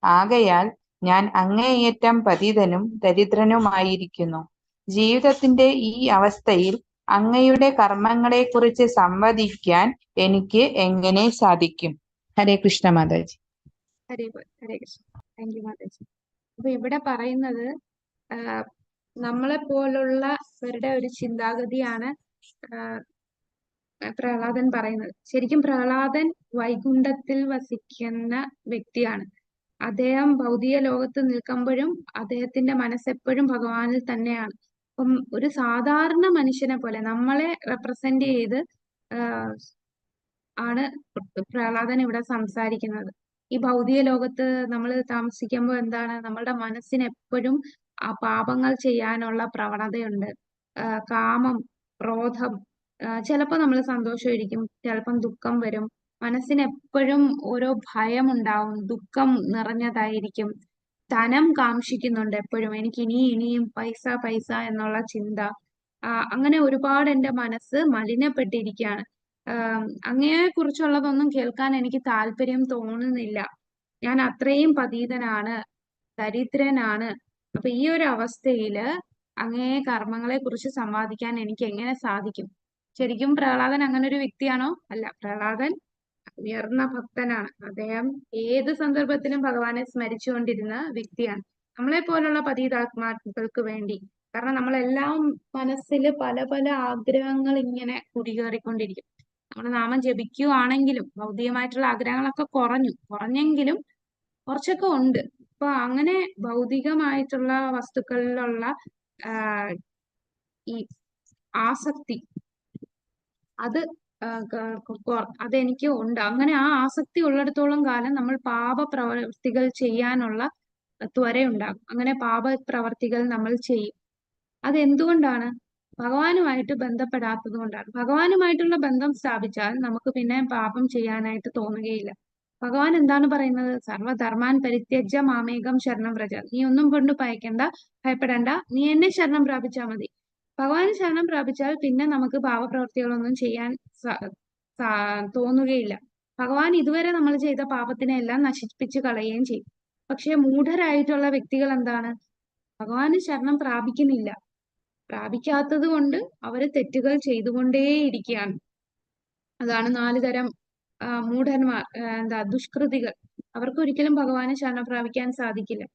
ആകയാൽ ഞാൻ അങ്ങേയറ്റം പതിതനും ദരിദ്രനുമായിരിക്കുന്നു. ജീവിതത്തിന്റെ ഈ അവസ്ഥയിൽ അങ്ങയുടെ കർമ്മങ്ങളെക്കുറിച്ച് സംവദിക്കാൻ എനിക്ക് എങ്ങനെ സാധിക്കും? ഹരേ കൃഷ്ണ മാതാജി. ഹരേ കൃഷ്ണ. Thank you mataji. അപ്പൊ ഇവിടെ പറയുന്നത് നമ്മളെ പോലുള്ളവരുടെ ഒരു ചിന്താഗതിയാണ് പ്രഹ്ലാദൻ പറയുന്നത്. ശരിക്കും പ്രഹ്ലാദൻ വൈകുണ്ഠത്തിൽ വസിക്കുന്ന വ്യക്തിയാണ്. അദ്ദേഹം ഭൗതിക ലോകത്ത് നിൽക്കുമ്പോഴും അദ്ദേഹത്തിന്റെ മനസ്സെപ്പോഴും ഭഗവാനിൽ തന്നെയാണ്. അപ്പം ഒരു സാധാരണ മനുഷ്യനെ പോലെ നമ്മളെ റെപ്രസെന്റ് ചെയ്ത് ആണ് പ്രഹ്ലാദൻ ഇവിടെ സംസാരിക്കുന്നത്. ഈ ഭൗതിക ലോകത്ത് നമ്മൾ താമസിക്കുമ്പോൾ എന്താണ്, നമ്മളുടെ മനസ്സിന് എപ്പോഴും ആ പാപങ്ങൾ ചെയ്യാനുള്ള പ്രവണതയുണ്ട്. കാമം, ക്രോധം, ചിലപ്പോൾ നമ്മൾ സന്തോഷമായിരിക്കും, ചിലപ്പം ദുഃഖം വരും. മനസ്സിന് എപ്പോഴും ഓരോ ഭയം ഉണ്ടാവും, ദുഃഖം നിറഞ്ഞതായിരിക്കും. ധനം കാക്ഷിക്കുന്നുണ്ട് എപ്പോഴും, എനിക്ക് ഇനിയും പൈസ പൈസ എന്നുള്ള ചിന്ത. അങ്ങനെ ഒരുപാട് എൻ്റെ മനസ്സ് മലിനപ്പെട്ടിരിക്കുകയാണ്. അങ്ങയെ കുറിച്ചുള്ളതൊന്നും കേൾക്കാൻ എനിക്ക് താല്പര്യം തോന്നുന്നില്ല. ഞാൻ അത്രയും പതീതനാണ്, ദരിദ്രനാണ്. അപ്പൊ ഈ ഒരു അവസ്ഥയില് അങ്ങയെ കർമ്മങ്ങളെ കുറിച്ച് സംവാദിക്കാൻ എനിക്ക് എങ്ങനെ സാധിക്കും? ശരിക്കും പ്രഹ്ലാദൻ അങ്ങനെ ഒരു വ്യക്തിയാണോ? അല്ല, പ്രഹ്ലാദൻ ഉയർന്ന ഭക്തനാണ്. അദ്ദേഹം ഏത് സന്ദർഭത്തിലും ഭഗവാനെ സ്മരിച്ചുകൊണ്ടിരുന്ന വ്യക്തിയാണ്. നമ്മളെ പോലുള്ള പതീതാത്മാക്കൾക്ക് വേണ്ടി. കാരണം നമ്മളെല്ലാം മനസ്സിൽ പല പല ആഗ്രഹങ്ങൾ ഇങ്ങനെ കുടികേറിക്കൊണ്ടിരിക്കും. നമ്മൾ നാമം ജപിക്കുകയാണെങ്കിലും ഭൗതികമായിട്ടുള്ള ആഗ്രഹങ്ങളൊക്കെ കുറഞ്ഞെങ്കിലും കുറച്ചൊക്കെ ഉണ്ട്. അപ്പൊ അങ്ങനെ ഭൗതികമായിട്ടുള്ള വസ്തുക്കളിലുള്ള ഈ ആസക്തി അത് അതെനിക്ക് ഉണ്ട്. അങ്ങനെ ആ ആസക്തി ഉള്ളിടത്തോളം കാലം നമ്മൾ പാപപ്രവർത്തികൾ ചെയ്യാനുള്ള ത്വരയുണ്ടാകും. അങ്ങനെ പാപപ്രവർത്തികൾ നമ്മൾ ചെയ്യും. അതെന്തുകൊണ്ടാണ്? ഭഗവാനുമായിട്ട് ബന്ധപ്പെടാത്തത് കൊണ്ടാണ്. ഭഗവാനുമായിട്ടുള്ള ബന്ധം സ്ഥാപിച്ചാൽ നമുക്ക് പിന്നെ പാപം ചെയ്യാനായിട്ട് തോന്നുകയില്ല. ഭഗവാൻ എന്താണ് പറയുന്നത്? സർവധർമാൻ പരിത്യജ്യ മാമേകം ശരണം വ്രജ. നീ ഒന്നും കൊണ്ട് ഭയപ്പെടേണ്ട, നീ എന്നെ ശരണം പ്രാപിച്ചാൽ മതി. ഭഗവാൻ ശരണം പ്രാപിച്ചാൽ പിന്നെ നമുക്ക് പാപപ്രവർത്തികളൊന്നും ചെയ്യാൻ തോന്നുകയില്ല. ഭഗവാൻ ഇതുവരെ നമ്മൾ ചെയ്ത പാപത്തിനെ എല്ലാം നശിപ്പിച്ച് കളയുകയും ചെയ്യും. പക്ഷെ മൂഢരായിട്ടുള്ള വ്യക്തികൾ എന്താണ്? ഭഗവാന് ശരണം പ്രാപിക്കാത്തത് കൊണ്ട് അവര് തെറ്റുകൾ ചെയ്തുകൊണ്ടേയിരിക്കുകയാണ്. അതാണ് 4 തരം മൂഢന്മാർ, ദുഷ്കൃതികൾ. അവർക്ക് ഒരിക്കലും ഭഗവാനെ ശരണം പ്രാപിക്കാൻ സാധിക്കില്ല.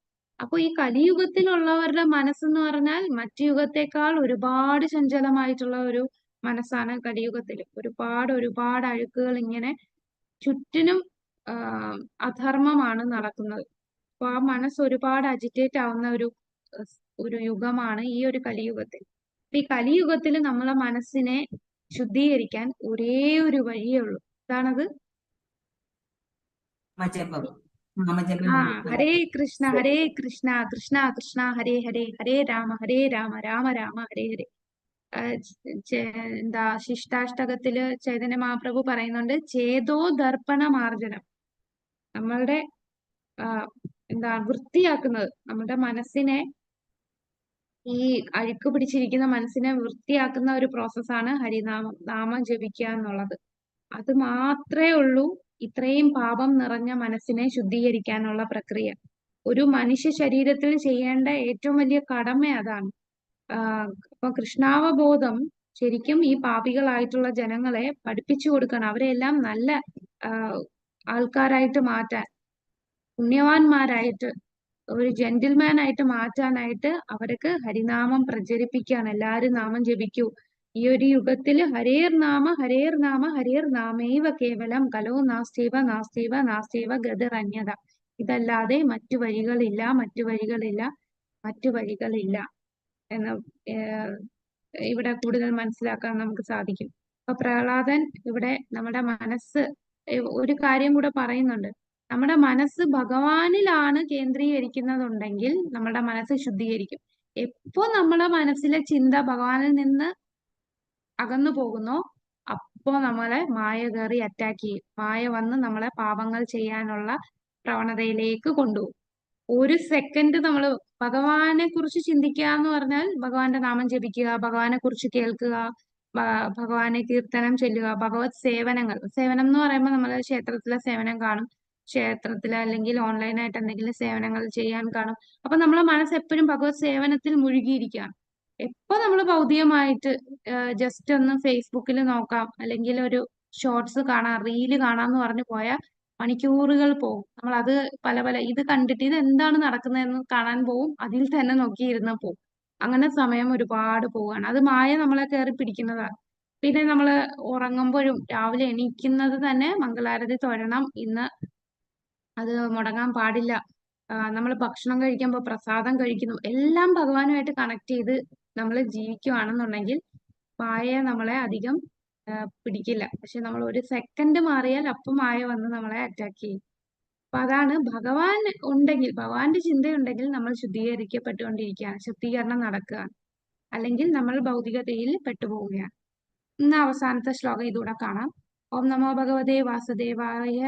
അപ്പൊ ഈ കലിയുഗത്തിലുള്ളവരുടെ മനസ്സെന്ന് പറഞ്ഞാൽ മറ്റു യുഗത്തെക്കാൾ ഒരുപാട് ചഞ്ചലമായിട്ടുള്ള ഒരു മനസ്സാണ് കലിയുഗത്തിൽ. ഒരുപാട് അഴുക്കുകൾ ഇങ്ങനെ ചുറ്റിനും അധർമ്മമാണ് നടക്കുന്നത്. അപ്പൊ ആ മനസ്സ് ഒരുപാട് അജിറ്റേറ്റ് ആവുന്ന ഒരു യുഗമാണ് ഈ ഒരു കലിയുഗത്തിൽ. ഈ കലിയുഗത്തിൽ നമ്മളെ മനസ്സിനെ ശുദ്ധീകരിക്കാൻ ഒരേ ഒരു വഴിയേ ഉള്ളൂ. എന്താണത്? ഹരേ കൃഷ്ണ കൃഷ്ണ കൃഷ്ണ ഹരേ ഹരേ, ഹരേ രാമ രാമ രാമ ഹരേ ഹരേ. ശിഷ്ടാഷ്ടകത്തില് ചൈതന്യ മഹാപ്രഭു പറയുന്നുണ്ട്, ചേതോ ദർപ്പണ മാർജനം. നമ്മളുടെ വൃത്തിയാക്കുന്നത്, നമ്മുടെ മനസ്സിനെ, ഈ അഴുക്ക് പിടിച്ചിരിക്കുന്ന മനസ്സിനെ വൃത്തിയാക്കുന്ന ഒരു പ്രോസസ്സാണ് നാമം ജപിക്കുക എന്നുള്ളത്. അത് മാത്രമേ ഉള്ളൂ ഇത്രയും പാപം നിറഞ്ഞ മനസ്സിനെ ശുദ്ധീകരിക്കാനുള്ള പ്രക്രിയ. ഒരു മനുഷ്യ ശരീരത്തിൽ ചെയ്യേണ്ട ഏറ്റവും വലിയ കടമ അതാണ്. അപ്പൊ കൃഷ്ണാവബോധം ശരിക്കും ഈ പാപികളായിട്ടുള്ള ജനങ്ങളെ പഠിപ്പിച്ചു കൊടുക്കണം. അവരെല്ലാം നല്ല ആൾക്കാരായിട്ട് മാറ്റാൻ, പുണ്യവാന്മാരായിട്ട്, ഒരു ജെന്റിൽമാൻ ആയിട്ട് മാറ്റാനായിട്ട് അവർക്ക് ഹരിനാമം പ്രചരിപ്പിക്കുകയാണ്. എല്ലാരും നാമം ജപിക്കൂ. ഈ ഒരു യുഗത്തില് ഹരേർ നാമ നാമൈവ കേവലം കലോ നാസ്തൈവ ഗതിരന്യത. ഇതല്ലാതെ മറ്റു വഴികളില്ല എന്ന് ഇവിടെ കൂടുതൽ മനസ്സിലാക്കാൻ നമുക്ക് സാധിക്കും. അപ്പൊ പ്രഹ്ലാദൻ ഇവിടെ നമ്മുടെ മനസ്സ്, ഒരു കാര്യം കൂടെ പറയുന്നുണ്ട്. നമ്മുടെ മനസ്സ് ഭഗവാനിലാണ് കേന്ദ്രീകരിക്കുന്നതുണ്ടെങ്കിൽ നമ്മുടെ മനസ്സ് ശുദ്ധീകരിക്കും. എപ്പോ നമ്മളെ മനസ്സിലെ ചിന്ത ഭഗവാനിൽ നിന്ന് അകന്നു പോകുന്നോ അപ്പോ നമ്മളെ മായ കയറി അറ്റാക്ക് ചെയ്യും. മായ വന്ന് നമ്മളെ പാപങ്ങൾ ചെയ്യാനുള്ള പ്രവണതയിലേക്ക് കൊണ്ടുപോകും. ഒരു സെക്കൻഡ് നമ്മൾ ഭഗവാനെ കുറിച്ച് ചിന്തിക്കുക എന്ന് പറഞ്ഞാൽ ഭഗവാന്റെ നാമം ജപിക്കുക, ഭഗവാനെ കുറിച്ച് കേൾക്കുക, ഭഗവാനെ കീർത്തനം ചൊല്ലുക, ഭഗവത് സേവനം എന്ന് പറയുമ്പോൾ നമ്മൾ ക്ഷേത്രത്തിലെ സേവനം കാണും, ക്ഷേത്രത്തില് അല്ലെങ്കിൽ ഓൺലൈനായിട്ട് എന്തെങ്കിലും സേവനങ്ങൾ ചെയ്യാൻ കാണും. അപ്പൊ നമ്മളെ മനസ്സ് എപ്പോഴും ഭഗവത് സേവനത്തിൽ മുഴുകിയിരിക്കുകയാണ്. എപ്പോ നമ്മൾ ഭൗതികമായിട്ട് ജസ്റ്റ് ഒന്ന് ഫേസ്ബുക്കിൽ നോക്കാം, അല്ലെങ്കിൽ ഒരു ഷോർട്സ് കാണാം, റീല് കാണാന്ന് പറഞ്ഞു പോയാൽ മണിക്കൂറുകൾ പോകും. നമ്മൾ അത് പല ഇത് കണ്ടിട്ട് ഇത് എന്താണ് നടക്കുന്നതെന്ന് കാണാൻ പോവും, അതിൽ തന്നെ നോക്കിയിരുന്ന് പോവും. അങ്ങനെ സമയം ഒരുപാട് പോവുകയാണ്. അത് മായ നമ്മളെ കയറി പിടിക്കുന്നതാണ്. പിന്നെ നമ്മൾ ഉറങ്ങുമ്പോഴും രാവിലെ എണീക്കുന്നത് തന്നെ മംഗളാരതി തൊഴണം, ഇന്ന് അത് മുടങ്ങാൻ പാടില്ല. നമ്മൾ ഭക്ഷണം കഴിക്കുമ്പോൾ പ്രസാദം കഴിക്കുന്നു, എല്ലാം ഭഗവാനുമായിട്ട് കണക്ട് ചെയ്ത് നമ്മൾ ജീവിക്കുകയാണെന്നുണ്ടെങ്കിൽ മായ നമ്മളെ അധികം പിടിക്കില്ല. പക്ഷെ നമ്മൾ ഒരു സെക്കൻഡ് മാറിയാൽ അപ്പം മായ വന്ന് നമ്മളെ അറ്റാക്ക് ചെയ്യും. അപ്പൊ അതാണ് ഭഗവാൻ ഉണ്ടെങ്കിൽ, ഭഗവാന്റെ ചിന്തയുണ്ടെങ്കിൽ നമ്മൾ ശുദ്ധീകരിക്കപ്പെട്ടുകൊണ്ടിരിക്കുകയാണ്, ശുദ്ധീകരണം നടക്കുകയാണ്. അല്ലെങ്കിൽ നമ്മൾ ഭൗതികതയിൽ പെട്ടുപോവുകയാണ്. ഇന്ന് അവസാനത്തെ ശ്ലോകം ഇതൂടെ കാണാം. ഓം നമോ ഭഗവതേ വാസുദേവായ.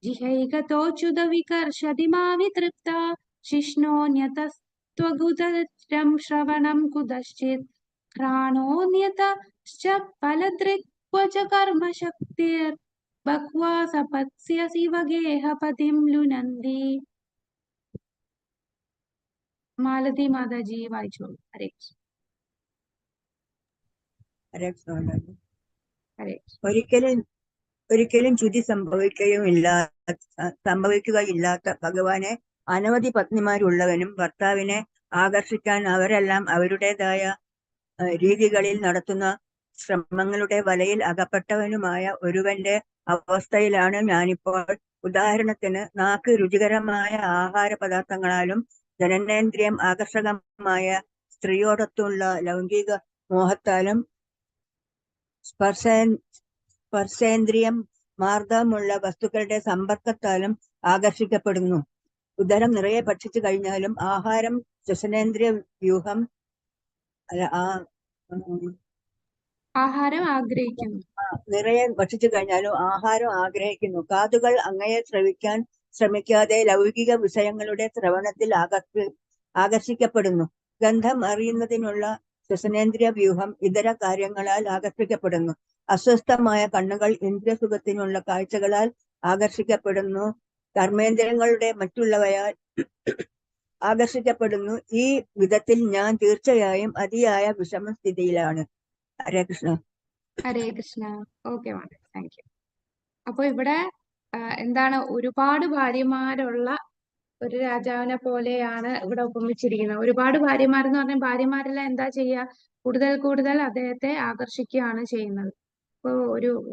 ജിഹൈകതോച്യുത വികർഷതി മാ വിതൃപ്ത ശിഷ്ണോന്യതസ്ത്വഗുദരം ശ്രവണം കുതശ്ചിത് ഘ്രാണോന്യതശ്ച ഫലദൃക്വച കർമ്മശക്തിർ ബഹ്വാ സപത്സ്യസി വഗേഹ പതിം ലുനന്തി. മാലതി മാതാജി വായിച്ചോളൂ. ഹരേ കൃഷ്ണ. ഹരേ കൃഷ്ണ. ഹരേ ഒരിക്കലും ചുതി സംഭവിക്കുകയില്ലാത്ത ഭഗവാനെ അനവധി പത്നിമാരുള്ളവനും ഭർത്താവിനെ ആകർഷിക്കാൻ അവരെല്ലാം അവരുടേതായ രീതികളിൽ നടത്തുന്ന ശ്രമങ്ങളുടെ വലയിൽ അകപ്പെട്ടവനുമായ ഒരുവന്റെ അവസ്ഥയിലാണ് ഞാനിപ്പോൾ. ഉദാഹരണത്തിന്, നാക്ക് രുചികരമായ ആഹാര പദാർത്ഥങ്ങളാലും ജനനേന്ദ്രിയം ആകർഷകമായ സ്ത്രീയോടൊത്തുള്ള ലൈംഗിക മോഹത്താലും സ്പർശേന്ദ്രിയം മാർദ്ദവമുള്ള വസ്തുക്കളുടെ സമ്പർക്കത്താലും ആകർഷിക്കപ്പെടുന്നു. ഉദരം നിറയെ ഭക്ഷിച്ചു കഴിഞ്ഞാലും ആഹാരം ശ്വസനേന്ദ്രിയ വ്യൂഹം ആഹാരം ആഗ്രഹിക്കുന്നു. നിറയെ ഭക്ഷിച്ചു കഴിഞ്ഞാലും ആഹാരം ആഗ്രഹിക്കുന്നു. കാതുകൾ അങ്ങയെ ശ്രവിക്കാൻ ശ്രമിക്കാതെ ലൗകിക വിഷയങ്ങളുടെ ശ്രവണത്തിൽ ആകർഷിക്കപ്പെടുന്നു. ഗന്ധം അറിയുന്നതിനുള്ള ശ്വസനേന്ദ്രിയ വ്യൂഹം ഇതര കാര്യങ്ങളാൽ ആകർഷിക്കപ്പെടുന്നു. അസ്വസ്ഥമായ കണ്ണുകൾ ഇന്ദ്രിയസുഖത്തിനുള്ള കാഴ്ചകളാൽ ആകർഷിക്കപ്പെടുന്നു. കർമ്മേന്ദ്രിയങ്ങളുടെ മറ്റുള്ളവയാൽ ആകർഷിക്കപ്പെടുന്നു. ഈ വിധത്തിൽ ഞാൻ തീർച്ചയായും അതിയായ വിഷമസ്ഥിതിയിലാണ്. Hare Krishna. Hare Krishna. Okay madam, thank you. അപ്പൊ ഇവിടെ എന്താണ്, ഒരുപാട് ഭാര്യമാരുള്ള ഒരു രാജാവിനെ പോലെയാണ് ഇവിടെ ഉപമിച്ചിരിക്കുന്നത്. ഒരുപാട് ഭാര്യമാരെന്ന് പറഞ്ഞാൽ ഭാര്യമാരെല്ലാം എന്താ ചെയ്യുക, കൂടുതൽ കൂടുതൽ അദ്ദേഹത്തെ ആകർഷിക്കുകയാണ് ചെയ്യുന്നത്. ഇപ്പൊ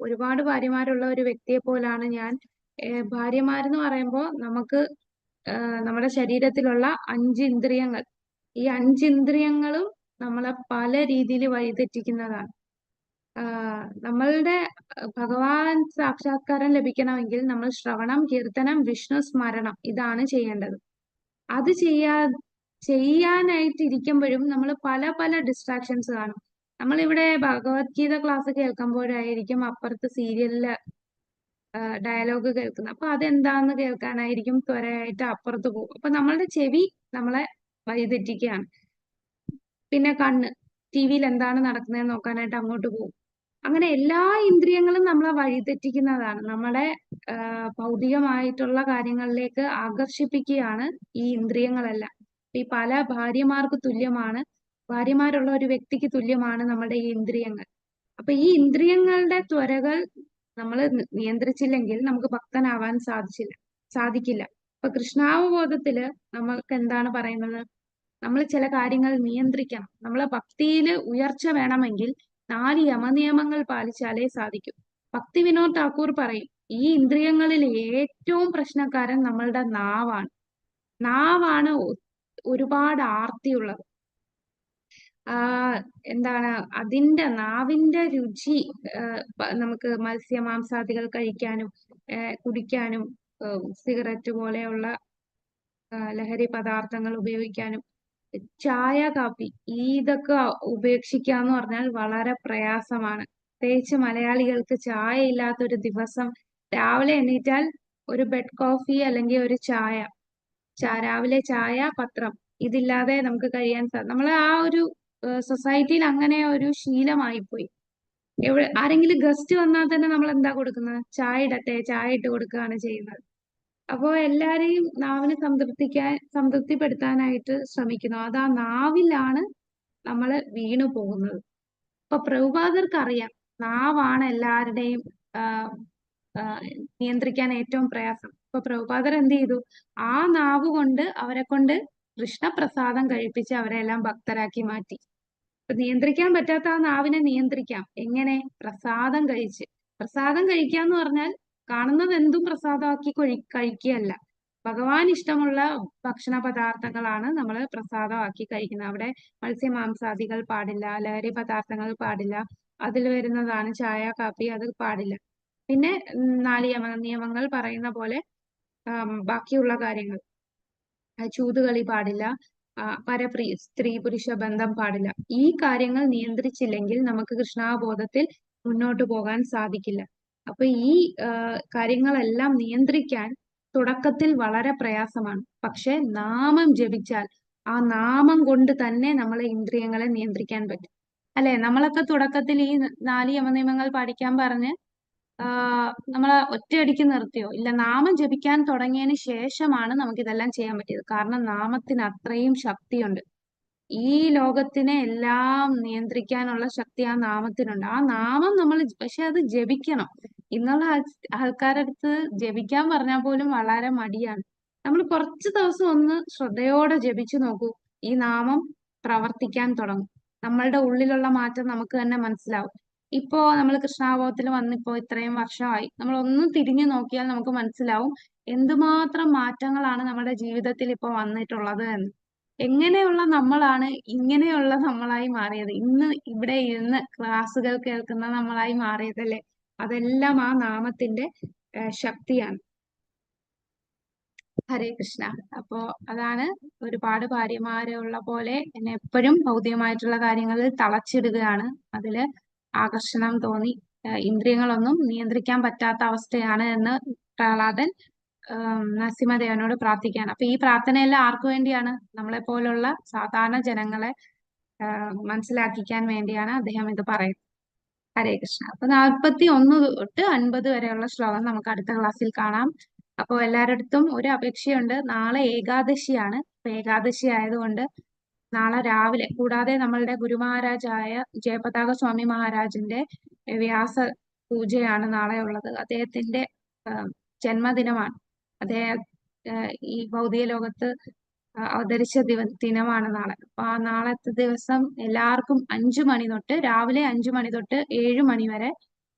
ഒരുപാട് ഭാര്യമാരുള്ള ഒരു വ്യക്തിയെ പോലാണ് ഞാൻ. ഭാര്യമാരെന്ന് പറയുമ്പോൾ നമുക്ക് നമ്മുടെ ശരീരത്തിലുള്ള 5 ഇന്ദ്രിയങ്ങൾ, ഈ 5 ഇന്ദ്രിയങ്ങളും നമ്മളെ പല രീതിയിൽ വഴിതെറ്റിക്കുന്നതാണ്. നമ്മളുടെ ഭഗവാൻ സാക്ഷാത്കാരം ലഭിക്കണമെങ്കിൽ നമ്മൾ ശ്രവണം, കീർത്തനം, വിഷ്ണു സ്മരണം ഇതാണ് ചെയ്യേണ്ടത്. അത് ചെയ്യാനായിട്ട് ഇരിക്കുമ്പോഴും നമ്മൾ പല പല ഡിസ്ട്രാക്ഷൻസ് കാണും. നമ്മളിവിടെ ഭഗവത്ഗീത ക്ലാസ് കേൾക്കുമ്പോഴായിരിക്കും അപ്പുറത്ത് സീരിയലില് ഡയലോഗ് കേൾക്കുന്നത്. അപ്പൊ അതെന്താന്ന് കേൾക്കാനായിരിക്കും ത്വരയായിട്ട് അപ്പുറത്ത് പോകും. അപ്പൊ നമ്മളുടെ ചെവി നമ്മളെ വഴിതെറ്റിക്കുകയാണ്. പിന്നെ കണ്ണ് ടിവിയിൽ എന്താണ് നടക്കുന്നതെന്ന് നോക്കാനായിട്ട് അങ്ങോട്ട് പോകും. അങ്ങനെ എല്ലാ ഇന്ദ്രിയങ്ങളും നമ്മളെ വഴിതെറ്റിക്കുന്നതാണ്. നമ്മുടെ ഭൗതികമായിട്ടുള്ള കാര്യങ്ങളിലേക്ക് ആകർഷിപ്പിക്കുകയാണ് ഈ ഇന്ദ്രിയങ്ങളെല്ലാം. ഈ പല ഭാര്യമാർക്ക് തുല്യമാണ്, ഭാര്യമാരുള്ള ഒരു വ്യക്തിക്ക് തുല്യമാണ് നമ്മുടെ ഈ ഇന്ദ്രിയങ്ങൾ. അപ്പൊ ഈ ഇന്ദ്രിയങ്ങളുടെ ത്വരകൾ നമ്മൾ നിയന്ത്രിച്ചില്ലെങ്കിൽ നമുക്ക് ഭക്തനാവാൻ സാധിക്കില്ല. ഇപ്പൊ കൃഷ്ണാവബോധത്തില് നമ്മൾക്ക് എന്താണ് പറയുന്നത്, നമ്മൾ ചില കാര്യങ്ങൾ നിയന്ത്രിക്കണം. നമ്മളെ ഭക്തിയിൽ ഉയർച്ച വേണമെങ്കിൽ 4 യമനിയമങ്ങൾ പാലിച്ചാലേ സാധിക്കൂ. ഭക്തി വിനോദ് ഠാക്കൂർ പറയും, ഈ ഇന്ദ്രിയങ്ങളിൽ ഏറ്റവും പ്രശ്നക്കാരൻ നമ്മളുടെ നാവാണ് ഒരുപാട് ആർത്തിയുള്ളത്. എന്താണ് അതിന്റെ നാവിന്റെ രുചി നമുക്ക് മത്സ്യമാംസാദികൾ കഴിക്കാനും കുടിക്കാനും സിഗരറ്റ് പോലെയുള്ള ലഹരി പദാർത്ഥങ്ങൾ ഉപയോഗിക്കാനും ചായ കാപ്പി ഇതൊക്കെ ഉപേക്ഷിക്കാന്ന് പറഞ്ഞാൽ വളരെ പ്രയാസമാണ്. പ്രത്യേകിച്ച് മലയാളികൾക്ക് ചായ ഇല്ലാത്തൊരു ദിവസം, രാവിലെ എണീറ്റാൽ ഒരു ബെഡ് കോഫി അല്ലെങ്കിൽ ഒരു ചായ, രാവിലെ ചായ, പത്രം, ഇതില്ലാതെ നമുക്ക് കഴിയാൻ നമ്മളെ ആ ഒരു സൊസൈറ്റിയിൽ അങ്ങനെ ഒരു ശീലമായി പോയി. ആരെങ്കിലും ഗസ്റ്റ് വന്നാൽ തന്നെ നമ്മൾ എന്താ കൊടുക്കുന്നത്, ചായ ഇടട്ടെ, ചായ ഇട്ട് കൊടുക്കുകയാണ് ചെയ്യുന്നത്. അപ്പോ എല്ലാരെയും നാവിനെ സംതൃപ്തിപ്പെടുത്താനായിട്ട് ശ്രമിക്കുന്നു. അത് ആ നാവിലാണ് നമ്മൾ വീണു പോകുന്നത്. അപ്പൊ പ്രഭുപാദർക്ക് അറിയാം, നാവാണ് എല്ലാവരുടെയും നിയന്ത്രിക്കാൻ ഏറ്റവും പ്രയാസം. അപ്പൊ പ്രഭുപാദർ എന്ത് ചെയ്തു, ആ നാവ് കൊണ്ട് അവരെ കൊണ്ട് കൃഷ്ണപ്രസാദം കഴിപ്പിച്ച് അവരെല്ലാം ഭക്തരാക്കി മാറ്റി. അപ്പൊ നിയന്ത്രിക്കാൻ പറ്റാത്ത ആ നാവിനെ നിയന്ത്രിക്കാം. എങ്ങനെ? പ്രസാദം കഴിച്ച്. പ്രസാദം കഴിക്കാന്ന് പറഞ്ഞാൽ കാണുന്നത് എന്തും പ്രസാദമാക്കി കഴിക്കുകയല്ല. ഭഗവാൻ ഇഷ്ടമുള്ള ഭക്ഷണ പദാർത്ഥങ്ങളാണ് നമ്മൾ പ്രസാദമാക്കി കഴിക്കുന്നത്. അവിടെ മത്സ്യമാംസാദികൾ പാടില്ല, ലഹരി പദാർത്ഥങ്ങൾ പാടില്ല, അതിൽ വരുന്നതാണ് ചായ, കാപ്പി, അത് പാടില്ല. പിന്നെ 4 നിയമങ്ങൾ പറയുന്ന പോലെ ബാക്കിയുള്ള കാര്യങ്ങൾ, ചൂതുകളി പാടില്ല, സ്ത്രീ പുരുഷ ബന്ധം പാടില്ല. ഈ കാര്യങ്ങൾ നിയന്ത്രിച്ചില്ലെങ്കിൽ നമുക്ക് കൃഷ്ണാബോധത്തിൽ മുന്നോട്ട് പോകാൻ സാധിക്കില്ല. അപ്പൊ ഈ കാര്യങ്ങളെല്ലാം നിയന്ത്രിക്കാൻ തുടക്കത്തിൽ വളരെ പ്രയാസമാണ്. പക്ഷെ നാമം ജപിച്ചാൽ ആ നാമം കൊണ്ട് തന്നെ നമ്മളെ ഇന്ദ്രിയങ്ങളെ നിയന്ത്രിക്കാൻ പറ്റും. അല്ലെ? നമ്മളൊക്കെ തുടക്കത്തിൽ ഈ 4 യമനിയമങ്ങൾ പഠിക്കാൻ പറഞ്ഞ് നമ്മളെ ഒറ്റയടിക്ക് നിർത്തിയോ? ഇല്ല, നാമം ജപിക്കാൻ തുടങ്ങിയതിന് ശേഷമാണ് നമുക്ക് ഇതെല്ലാം ചെയ്യാൻ പറ്റിയത്. കാരണം നാമത്തിന് അത്രയും ശക്തിയുണ്ട്. ഈ ലോകത്തിനെ എല്ലാം നിയന്ത്രിക്കാനുള്ള ശക്തി ആ നാമത്തിനുണ്ട്. ആ നാമം നമ്മൾ പക്ഷെ അത് ജപിക്കണം. ഇന്നുള്ള ആൾക്കാരടുത്ത് ജപിക്കാൻ പറഞ്ഞാൽ പോലും വളരെ മടിയാണ്. നമ്മൾ കുറച്ച് ദിവസം ഒന്ന് ശ്രദ്ധയോടെ ജപിച്ചു നോക്കൂ, ഈ നാമം പ്രവർത്തിക്കാൻ തുടങ്ങും. നമ്മളുടെ ഉള്ളിലുള്ള മാറ്റം നമുക്ക് തന്നെ മനസ്സിലാവും. ഇപ്പോ നമ്മൾ കൃഷ്ണാബോധത്തിൽ വന്നിപ്പോ ഇത്രയും വർഷമായി, നമ്മൾ ഒന്ന് തിരിഞ്ഞു നോക്കിയാൽ നമുക്ക് മനസ്സിലാവും എന്തുമാത്രം മാറ്റങ്ങളാണ് നമ്മുടെ ജീവിതത്തിൽ ഇപ്പൊ വന്നിട്ടുള്ളത് എന്ന്. എങ്ങനെയുള്ള നമ്മളാണ് ഇങ്ങനെയുള്ള നമ്മളായി മാറിയത്? ഇന്ന് ഇവിടെ ഇരുന്ന് ക്ലാസ്സുകൾ കേൾക്കുന്ന നമ്മളായി മാറിയതല്ലേ? അതെല്ലാം ആ നാമത്തിന്റെ ശക്തിയാണ്. ഹരേ കൃഷ്ണ. അപ്പോ അതാണ്, ഒരുപാട് ഭാര്യമാരുള്ള പോലെ എന്നെ എപ്പോഴും ഭൗതികമായിട്ടുള്ള കാര്യങ്ങളിൽ തളച്ചിടുകയാണ്. അതില് ആകർഷണം തോന്നി ഇന്ദ്രിയങ്ങളൊന്നും നിയന്ത്രിക്കാൻ പറ്റാത്ത അവസ്ഥയാണ് എന്ന് പ്രഹ്ലാദൻ നരസിംഹദേവനോട് പ്രാർത്ഥിക്കുകയാണ്. അപ്പൊ ഈ പ്രാർത്ഥനയെല്ലാം ആർക്കു വേണ്ടിയാണ്? നമ്മളെ പോലുള്ള സാധാരണ ജനങ്ങളെ മനസ്സിലാക്കിക്കാൻ വേണ്ടിയാണ് അദ്ദേഹം ഇത് പറയുന്നത്. ഹരേ കൃഷ്ണ. അപ്പൊ 41 തൊട്ട് 50 വരെയുള്ള ശ്ലോകം നമുക്ക് അടുത്ത ക്ലാസ്സിൽ കാണാം. അപ്പോൾ എല്ലാവരുടെടുത്തും ഒരു അപേക്ഷയുണ്ട്. നാളെ ഏകാദശിയാണ്. അപ്പൊ ഏകാദശി ആയതുകൊണ്ട് നാളെ രാവിലെ, കൂടാതെ നമ്മളുടെ ഗുരുമഹാരാജായ ജയപതാക സ്വാമി മഹാരാജിന്റെ വ്യാസ പൂജയാണ് നാളെ ഉള്ളത്. അദ്ദേഹത്തിന്റെ ജന്മദിനമാണ്. അദ്ദേഹം ഈ ഭൗതിക ലോകത്ത് അവതരിച്ച ദിനമാണ് നാളെ. അപ്പൊ ആ നാളത്തെ ദിവസം എല്ലാവർക്കും 5 മണി തൊട്ട്, രാവിലെ 5 മണി തൊട്ട് 7 മണി വരെ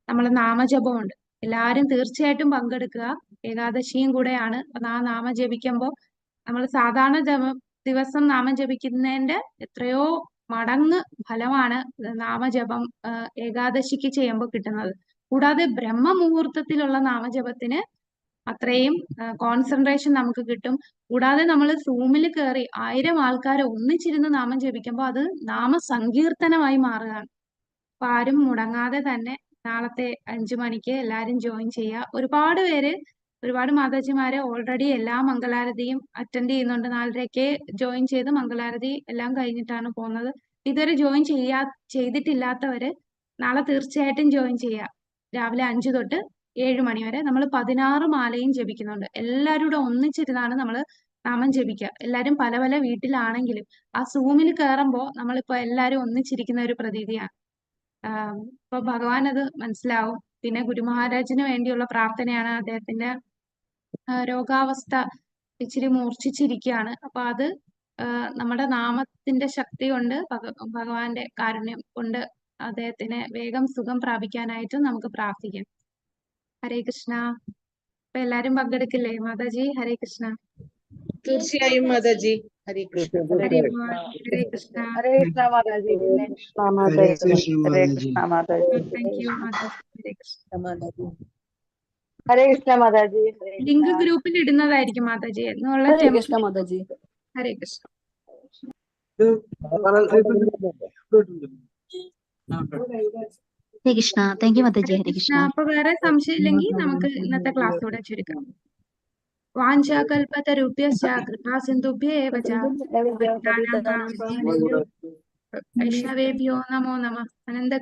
നമ്മൾ നാമജപമുണ്ട്. എല്ലാവരും തീർച്ചയായിട്ടും പങ്കെടുക്കുക. ഏകാദശിയും കൂടെയാണ്. അപ്പൊ ആ നാമം ജപിക്കുമ്പോൾ നമ്മൾ സാധാരണ ദിവസം നാമം ജപിക്കുന്നതിന്റെ എത്രയോ മടങ്ങ് ഫലമാണ് നാമജപം ഏകാദശിക്ക് ചെയ്യുമ്പോൾ കിട്ടുന്നത്. കൂടാതെ ബ്രഹ്മമുഹൂർത്തത്തിലുള്ള നാമജപത്തിന് അത്രയും കോൺസെൻട്രേഷൻ നമുക്ക് കിട്ടും. കൂടാതെ നമ്മൾ സൂമിൽ കയറി 1000 ആൾക്കാരെ ഒന്നിച്ചിരുന്ന് നാമം ജപിക്കുമ്പോൾ അത് നാമസങ്കീർത്തനമായി മാറുകയാണ്. അപ്പൊ ആരും മുടങ്ങാതെ തന്നെ നാളത്തെ 5 മണിക്ക് എല്ലാരും ജോയിൻ ചെയ്യുക. ഒരുപാട് മാതാജിമാരെ ഓൾറെഡി എല്ലാ മംഗളാരതിയും അറ്റൻഡ് ചെയ്യുന്നുണ്ട്. 4:30 ജോയിൻ ചെയ്ത് മംഗളാരതി എല്ലാം കഴിഞ്ഞിട്ടാണ് പോകുന്നത്. ഇതുവരെ ജോയിൻ ചെയ്തിട്ടില്ലാത്തവര് നാളെ തീർച്ചയായിട്ടും ജോയിൻ ചെയ്യുക. രാവിലെ 5 തൊട്ട് 7 മണി വരെ നമ്മൾ 16 മാലയും ജപിക്കുന്നുണ്ട്. എല്ലാവരും കൂടെ ഒന്നിച്ചിരുന്നാണ് നമ്മൾ നാമം ജപിക്കുക. എല്ലാരും പല പല വീട്ടിലാണെങ്കിലും ആ സൂമിൽ കയറുമ്പോൾ നമ്മളിപ്പോ എല്ലാരും ഒന്നിച്ചിരിക്കുന്ന ഒരു പ്രതീതിയാണ്. ഇപ്പൊ ഭഗവാൻ അത് മനസ്സിലാവും. പിന്നെ ഗുരുമഹാരാജിന് വേണ്ടിയുള്ള പ്രാർത്ഥനയാണ്. അദ്ദേഹത്തിന്റെ രോഗാവസ്ഥ ഇച്ചിരി മൂർച്ഛിച്ചിരിക്കുകയാണ്. അപ്പൊ അത് നമ്മുടെ നാമത്തിന്റെ ശക്തി കൊണ്ട്, ഭഗവാന്റെ കാരുണ്യം കൊണ്ട് അദ്ദേഹത്തിന് വേഗം സുഖം പ്രാപിക്കാനായിട്ട് നമുക്ക് പ്രാർത്ഥിക്കാം. ഹരേ കൃഷ്ണ. അപ്പൊ എല്ലാരും പങ്കെടുക്കില്ലേ മാതാജി? ഹരേ കൃഷ്ണ. തീർച്ചയായും mataji. Hare Krishna. Hare Krishna. Hare Krishna mataji. Hare Krishna mataji. Thank you mataji. Hare Krishna. Hare Krishna mataji. Link ഗ്രൂപ്പിൽ ഇടുന്നതായിരിക്കും മാതാജി എന്നുള്ള. ഹരേ കൃഷ്ണ മാതാജി. ഹരേ കൃഷ്ണ. ഹരേ കൃഷ്ണ. Thank you mataji. ഹരേ കൃഷ്ണ. അപ്പൊ വേറെ സംശയം ഇല്ലെങ്കിൽ നമുക്ക് ഇന്നത്തെ ക്ലാസ്സോടെ ചുരുക്കാം. വാഞ്ചാകൽപതരുഭ്യശ്ച കൃപാ സിന്ധുഭ്യേവ ച പതിതാനാം പാവനേഭ്യോ വൈഷ്ണവേഭ്യോ നമോ നമഃ. അനന്ത